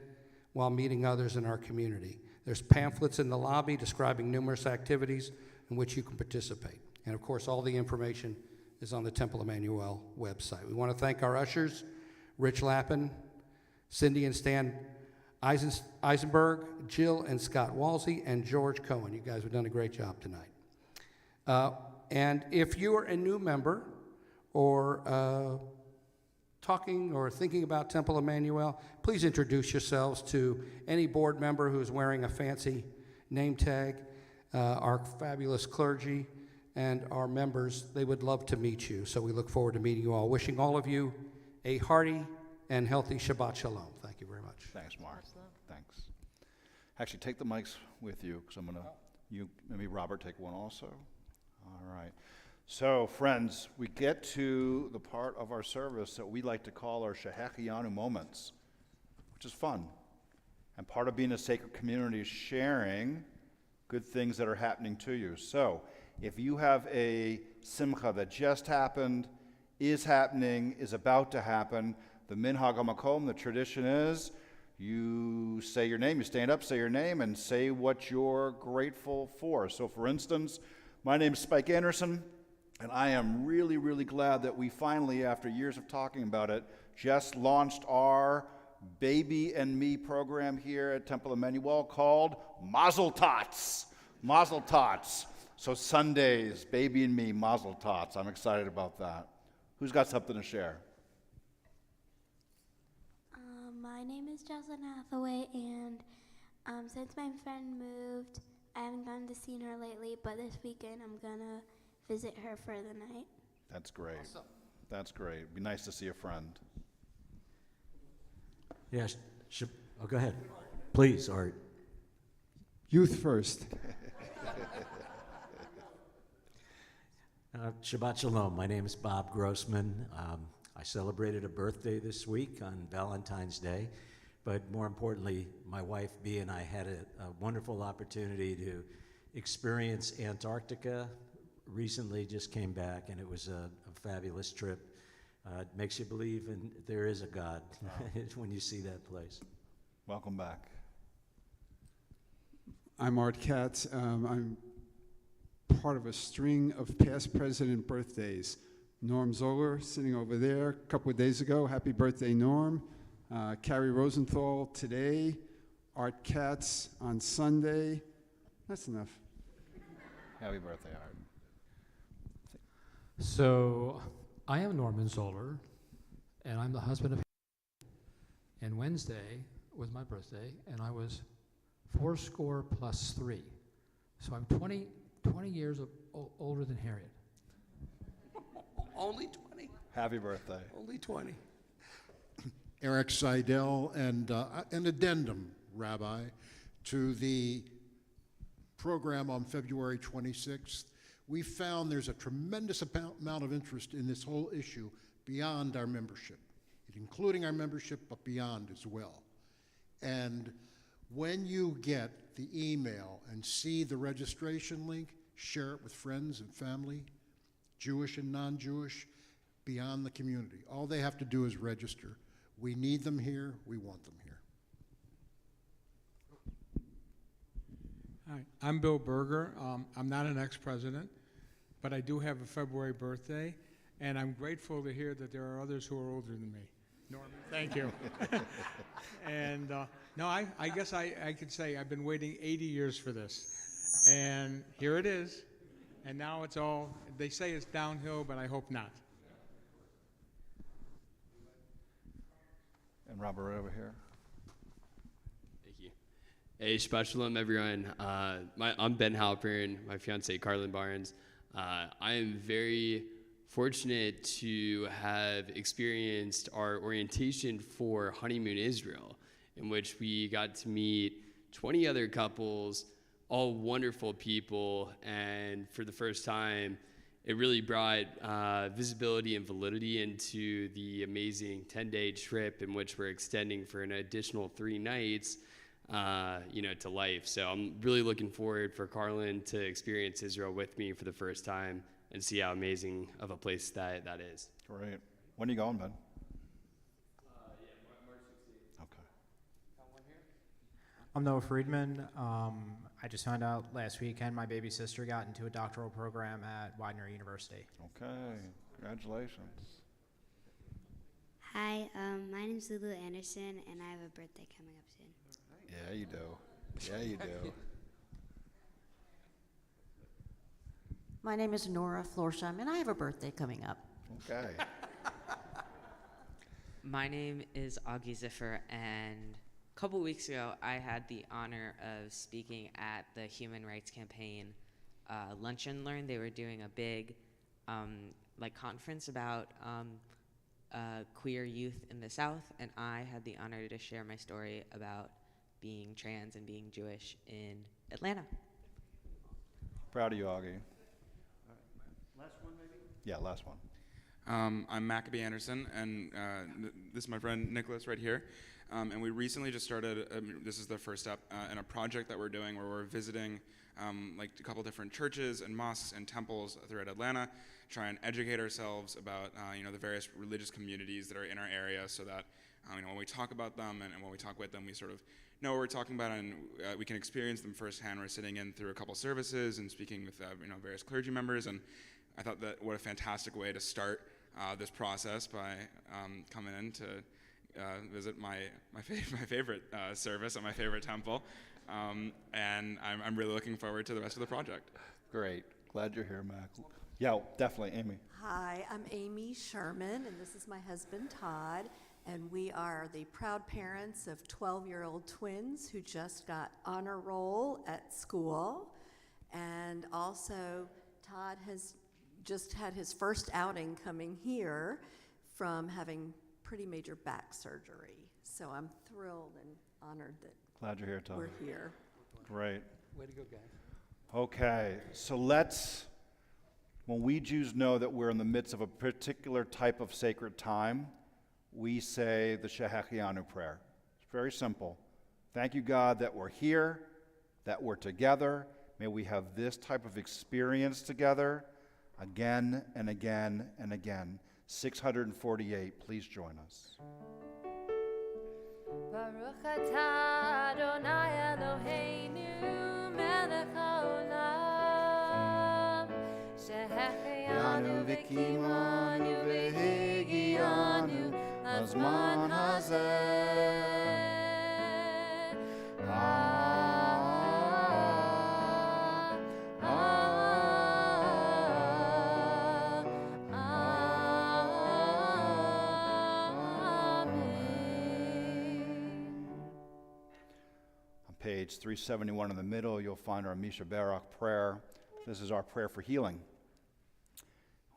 while meeting others in our community. There's pamphlets in the lobby describing numerous activities in which you can participate. And of course, all the information is on the Temple Emanu-El website. We want to thank our ushers, Rich Lappin, Cindy and Stan Eisenberg, Jill and Scott Walsey, and George Cohen. You guys have done a great job tonight. And if you are a new member or talking or thinking about Temple Emanu-El, please introduce yourselves to any board member who's wearing a fancy name tag, our fabulous clergy, and our members. They would love to meet you, so we look forward to meeting you all. Wishing all of you a hearty and healthy Shabbat Shalom. Thank you very much. Thanks, Mark. Thanks. Actually, take the mics with you, because I'm going to, maybe Robert take one also. All right. So, friends, we get to the part of our service that we like to call our Shehechianu moments, which is fun. And part of being a sacred community is sharing good things that are happening to you. So, if you have a simcha that just happened, is happening, is about to happen, the minhag hamakom, the tradition is, you say your name, you stand up, say your name, and say what you're grateful for. So, for instance, my name is Spike Anderson. And I am really, really glad that we finally, after years of talking about it, just launched our Baby and Me program here at Temple Emanu-El called Mazel Tots. Mazel Tots. So Sundays, Baby and Me, Mazel Tots. I'm excited about that. Who's got something to share? My name is Jocelyn Hathaway, and since my friend moved, I haven't gone to see her lately, but this weekend I'm gonna visit her for the night. That's great. That's great. It'd be nice to see a friend. Yes, oh, go ahead. Please, Art. Youth first. Shabbat Shalom. My name is Bob Grossman. I celebrated a birthday this week on Valentine's Day, but more importantly, my wife Bea and I had a wonderful opportunity to experience Antarctica. Recently just came back, and it was a fabulous trip. It makes you believe there is a God when you see that place. Welcome back. I'm Art Katz. I'm part of a string of past president birthdays. Norm Zoller, sitting over there a couple of days ago. Happy birthday, Norm. Carrie Rosenthal today. Art Katz on Sunday. That's enough. Happy birthday, Art. So, I am Norman Zoller, and I'm the husband of. And Wednesday was my birthday, and I was 4+3. So I'm 20 years older than Harriet. Only 20. Happy birthday. Only 20. Eric Seidel, and an addendum, Rabbi, to the program on February 26th. We found there's a tremendous amount of interest in this whole issue beyond our membership, including our membership, but beyond as well. And when you get the email and see the registration link, share it with friends and family, Jewish and non-Jewish, beyond the community. All they have to do is register. We need them here. We want them here. Hi, I'm Bill Berger. I'm not an ex-president, but I do have a February birthday, and I'm grateful to hear that there are others who are older than me. Norman, thank you. And no, I guess I could say I've been waiting 80 years for this, and here it is. And now it's all, they say it's downhill, but I hope not. And Robert over here. Thank you. Hey, Shabbat Shalom, everyone. I'm Ben Halpern, my fiance Carlin Barnes. I am very fortunate to have experienced our orientation for Honeymoon Israel, in which we got to meet 20 other couples, all wonderful people, and for the first time, it really brought visibility and validity into the amazing 10-day trip in which we're extending for an additional 3 nights, to life. So I'm really looking forward for Carlin to experience Israel with me for the first time and see how amazing of a place that is. Great. When are you going, Ben? March 16th. Okay. I'm Noah Friedman. I just found out last weekend my baby sister got into a doctoral program at Widener University. Okay. Congratulations. Hi, my name's Lulu Anderson, and I have a birthday coming up soon. Yeah, you do. Yeah, you do. My name is Nora Florsheim, and I have a birthday coming up. Okay. My name is Augie Ziffer, and a couple weeks ago, I had the honor of speaking at the Human Rights Campaign Lunch and Learn. They were doing a big conference about queer youth in the South, and I had the honor to share my story about being trans and being Jewish in Atlanta. Proud of you, Augie. Last one, maybe? Yeah, last one. I'm Maccabee Anderson, and this is my friend Nicholas right here. And we recently just started, this is the first step in a project that we're doing where we're visiting a couple different churches and mosques and temples throughout Atlanta, try and educate ourselves about the various religious communities that are in our area, so that when we talk about them and when we talk with them, we sort of know what we're talking about, and we can experience them firsthand. We're sitting in through a couple services and speaking with various clergy members, and I thought that what a fantastic way to start this process by coming in to visit my favorite service at my favorite temple, and I'm really looking forward to the rest of the project. Great. Glad you're here, Mac. Yeah, definitely, Amy. Hi, I'm Amy Sherman, and this is my husband, Todd. And we are the proud parents of 12-year-old twins who just got honor roll at school. And also, Todd has just had his first outing coming here from having pretty major back surgery. So I'm thrilled and honored that Glad you're here, Todd. we're here. Great. Way to go, guys. Okay, so when we Jews know that we're in the midst of a particular type of sacred time, we say the Shehechianu prayer. It's very simple. Thank you, God, that we're here, that we're together. May we have this type of experience together again and again and again. 648, please join us. Baruch atah Adonai Eloheinu melech haolam shehechianu v'kimanu v'higianu lazman hazeh. Page 371 in the middle, you'll find our Misha Barak prayer. This is our prayer for healing.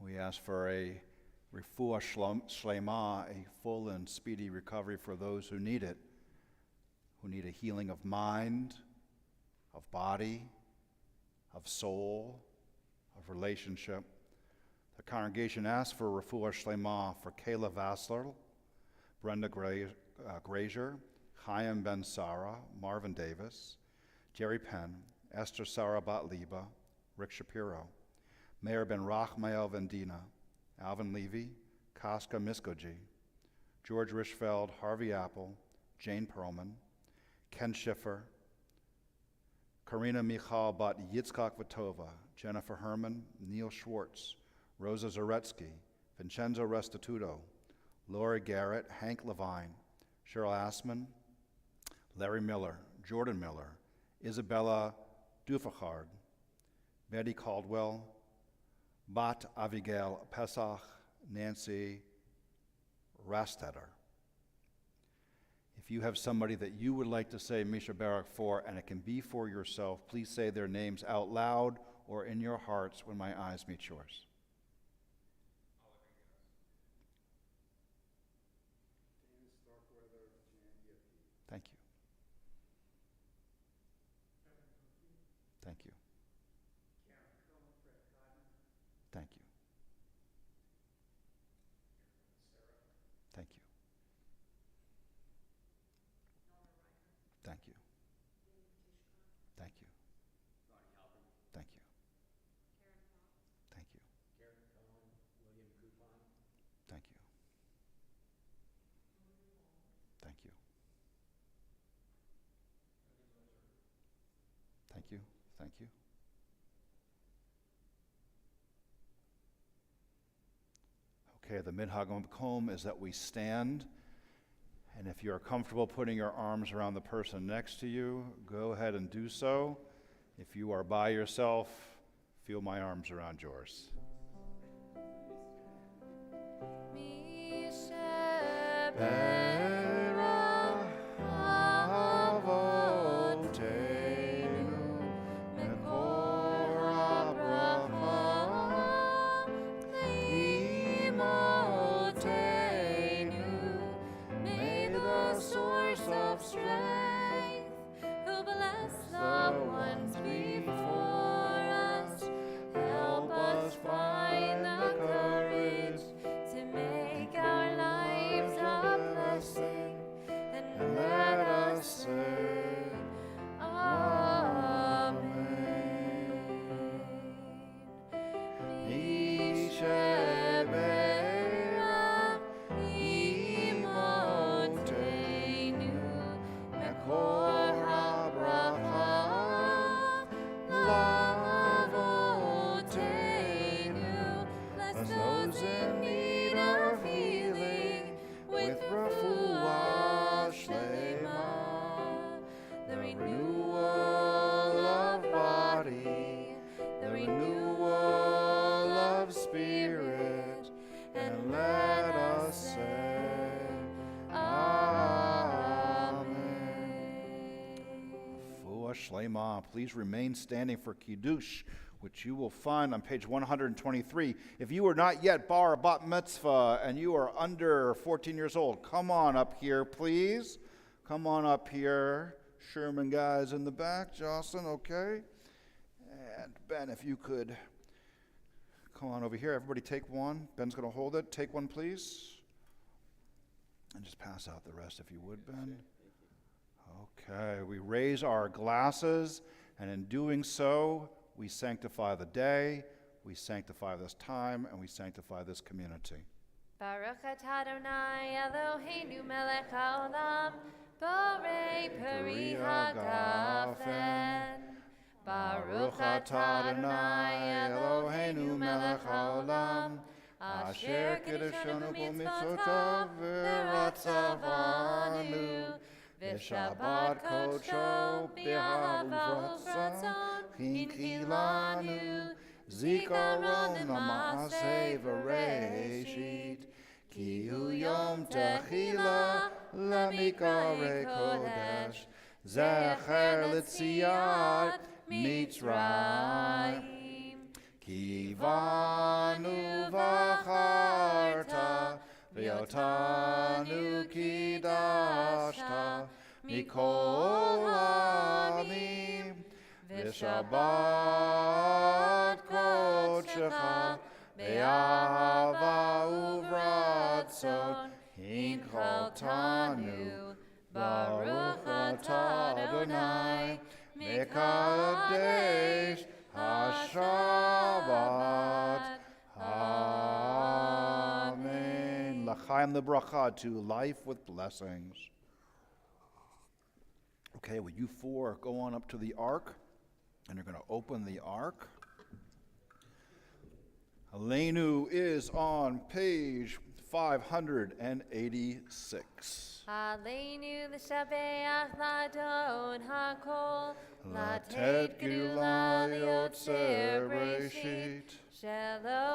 We ask for a refuah shlema, a full and speedy recovery for those who need it, who need a healing of mind, of body, of soul, of relationship. The congregation asks for refuah shlema for Kayla Vassler, Brenda Grazier, Chaim Ben Sarah, Marvin Davis, Jerry Penn, Esther Sarah Batliba, Rick Shapiro, Mayor Ben Rachmael Vendina, Alvin Levy, Kaska Miskoji, George Richfeld, Harvey Apple, Jane Perlman, Ken Schiffer, Karina Michal Bat Yitzchak Vitova, Jennifer Herman, Neil Schwartz, Rosa Zaretsky, Vincenzo Restituto, Lori Garrett, Hank Levine, Cheryl Assman, Larry Miller, Jordan Miller, Isabella Dufachard, Betty Caldwell, Bat Avigail Pesach, Nancy Rastetter. If you have somebody that you would like to say Misha Barak for, and it can be for yourself, please say their names out loud or in your hearts when my eyes meet yours. Thank you. Thank you. Thank you. Thank you. Thank you. Thank you. Thank you. Thank you. Thank you. Thank you. Thank you. Thank you. Okay, the minhag makom is that we stand, and if you're comfortable putting your arms around the person next to you, go ahead and do so. If you are by yourself, feel my arms around yours. Find the courage to make our lives a place Shlema. Please remain standing for Kiddush, which you will find on page 123. If you are not yet bar bat mitzvah and you are under 14 years old, come on up here, please. Come on up here. Sherman guys in the back. Jocelyn, okay. And Ben, if you could come on over here. Everybody take one. Ben's going to hold it. Take one, please. And just pass out the rest if you would, Ben. Okay, we raise our glasses, and in doing so, we sanctify the day, we sanctify this time, and we sanctify this community. Baruch atah Adonai Eloheinu melech haolam, borei peri hagafen. Baruch atah Adonai Eloheinu melech haolam, asher kiddushonu b'mitzvotav v'ratzavanu. V'shabbat kodsho b'ahavu v'ratzon hinchilanu zikaron ma'aseh v'reishit ki hu yom techila lamikare kodesh zecher l'tziat Mitzrayim ki vanu v'acharta V'yotanu kidashta mikol ha'amim v'shabbat kodshecha be'ahava uvratzon hinchaltanu baruch atah Adonai mekadesh hashabbat. Amen. L'chaim lebracha, to life with blessings. Okay, well, you four go on up to the ark, and you're going to open the ark. Aleinu is on page 586. Aleinu l'shabeach l'adon hakol, Latet gila yotzer breshit. Shelo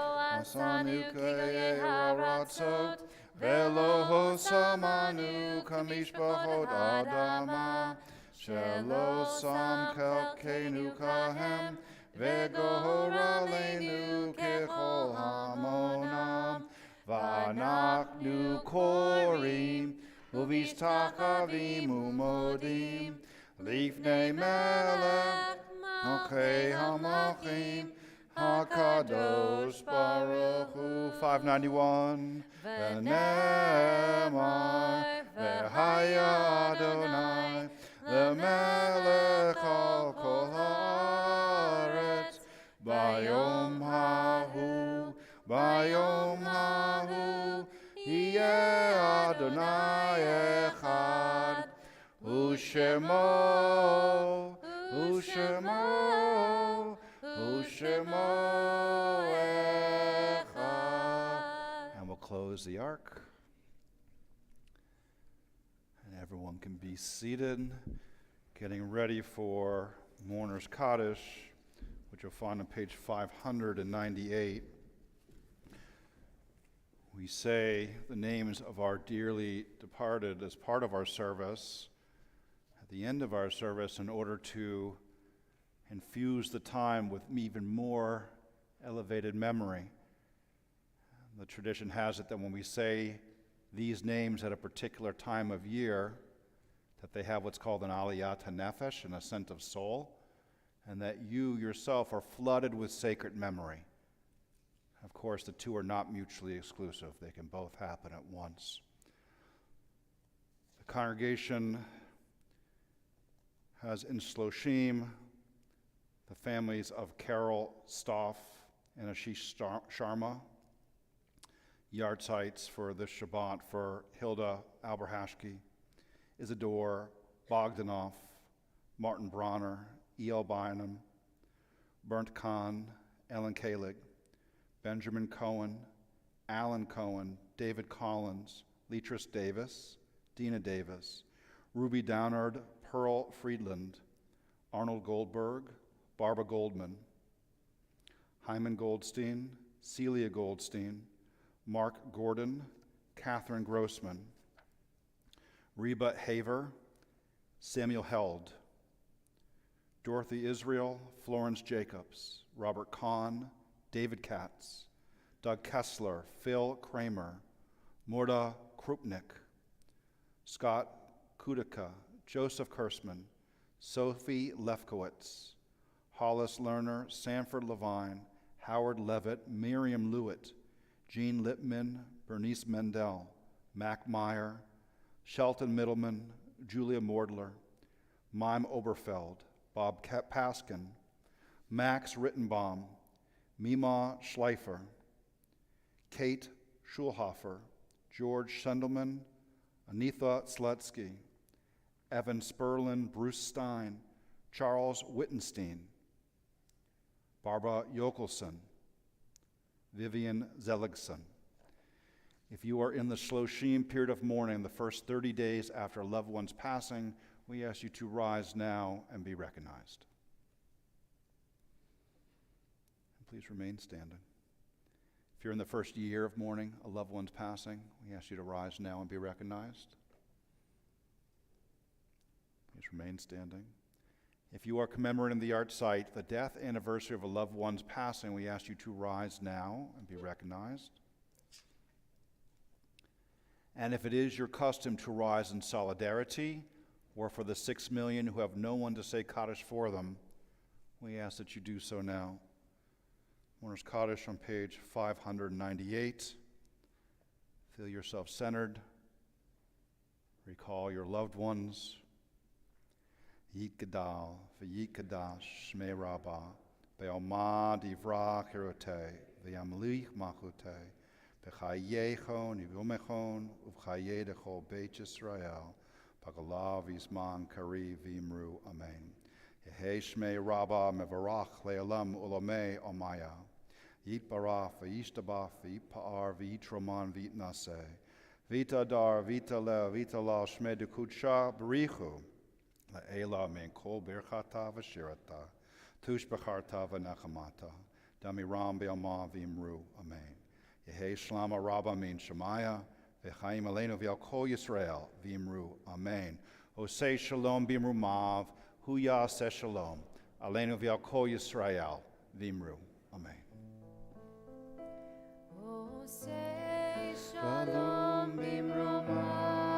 asanu kigoye haratzot, Velo hosamanu kamishpachot adama. Shelo sam kelkenu kahem. Vegohoralenu kechol hamonam. Vanachnu korim. Uvistachavim umodim. Lifnei melech. Mokei hamachim. HaKadosh Baruch Hu. 591. V'nemar v'haya Adonai l'melech al kol haaretz bayom hahu yeh Adonai echad u'shemo echad. And we'll close the ark. And everyone can be seated, getting ready for Mourner's Kaddish, which you'll find on page 598. We say the names of our dearly departed as part of our service, at the end of our service, in order to infuse the time with even more elevated memory. The tradition has it that when we say these names at a particular time of year, that they have what's called an aliyat hanefesh, an ascent of soul, and that you yourself are flooded with sacred memory. Of course, the two are not mutually exclusive. They can both happen at once. The congregation has in Shloshim the families of Carol Stoff and Ashish Sharma, Yardzites for this Shabbat for Hilda Alberhashki, Isidore Bogdanoff, Martin Bronner, E.L. Bynum, Bernd Kahn, Ellen Kalig, Benjamin Cohen, Alan Cohen, David Collins, Leatrice Davis, Dina Davis, Ruby Downard, Pearl Friedland, Arnold Goldberg, Barbara Goldman, Hyman Goldstein, Celia Goldstein, Mark Gordon, Catherine Grossman, Reba Haver, Samuel Held, Dorothy Israel, Florence Jacobs, Robert Kahn, David Katz, Doug Kessler, Phil Kramer, Morda Krupnik, Scott Kudika, Joseph Kursman, Sophie Lefkowitz, Hollis Lerner, Sanford Levine, Howard Levitt, Miriam Lewitt, Jean Lippman, Bernice Mendel, Mac Meyer, Shelton Middleman, Julia Mordler, Mime Oberfeld, Bob Paskin, Max Rittenbaum, Mima Schleifer, Kate Schulhofer, George Schendelman, Anitha Slutsky, Evan Sperlin, Bruce Stein, Charles Wittenstein, Barbara Jokelson, Vivian Zeligson. If you are in the Shloshim period of mourning, the first 30 days after a loved one's passing, we ask you to rise now and be recognized. And please remain standing. If you're in the first year of mourning, a loved one's passing, we ask you to rise now and be recognized. Please remain standing. If you are commemorating the art site, the death anniversary of a loved one's passing, we ask you to rise now and be recognized. And if it is your custom to rise in solidarity, or for the 6 million who have no one to say Kaddish for them, we ask that you do so now. Mourner's Kaddish on page 598. Feel yourself centered. Recall your loved ones. Yit Gadal, V'yit Kadash, Shmei Rabbah, Be'omad Ivra Kirote, V'yamlich Machute, B'chayechon, Ivomechon, Uvchaye Dechol Beit Yisrael, Pagalav Yisman Kari V'imru, Amen. Yehe Shmei Rabbah Mevarach Le'olam Ulamei Omaya, Yit Barach, V'yishtabach, V'yit Pa'ar, V'yit Roman, V'yit Naseh, V'yit Adar, V'yit Aleh, V'yit Alal, Shmei Dekudsha, B'richu, La'ela min kol birchata v'shirata, tush b'charta v'nechamata, damiram be'alma v'imru, amen. Yehi shlama rabba min shemaya, v'chaim aleinu v'al kol Yisrael, v'imru, amen. Osei shalom b'imru mav, hu yaseh shalom, aleinu v'al kol Yisrael, v'imru, amen. Osei shalom b'imru mav,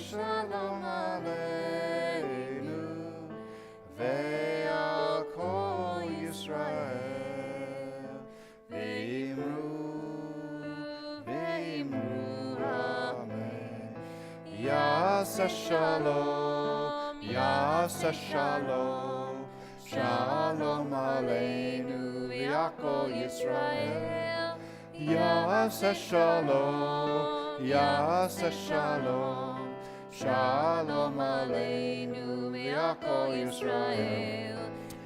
Shalom Aleinu ve'al kol Yisrael v'imru amen. Yaseh shalom, Yaseh shalom, Shalom Aleinu ve'al kol Yisrael. Yaseh shalom, Yaseh shalom, Shalom Aleinu ve'al kol Yisrael.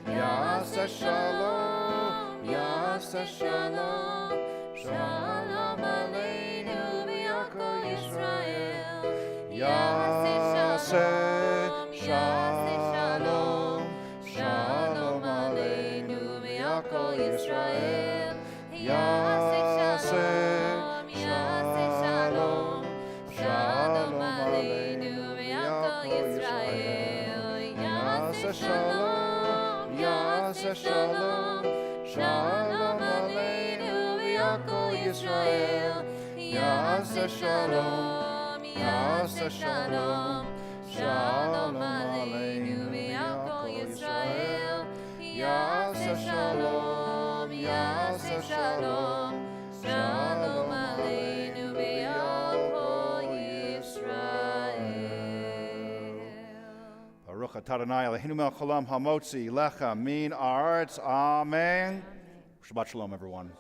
Yaseh shalom, Yaseh shalom, Shalom Aleinu ve'al kol Yisrael. Yaseh shalom, Shalom Aleinu ve'al kol Yisrael. Yaseh shalom, Shalom Aleinu ve'al kol Yisrael. Yaseh shalom, Yaseh shalom, Shalom Aleinu ve'al kol Yisrael. Yaseh shalom, Yaseh shalom, Shalom Aleinu ve'al kol Yisrael. Yaseh shalom, Yaseh shalom, Shalom Aleinu ve'al kol Yisrael. Baruch atah Adonai Eloheinu melech haolam hamotzi lecha min haaretz. Amen. Shabbat shalom, everyone.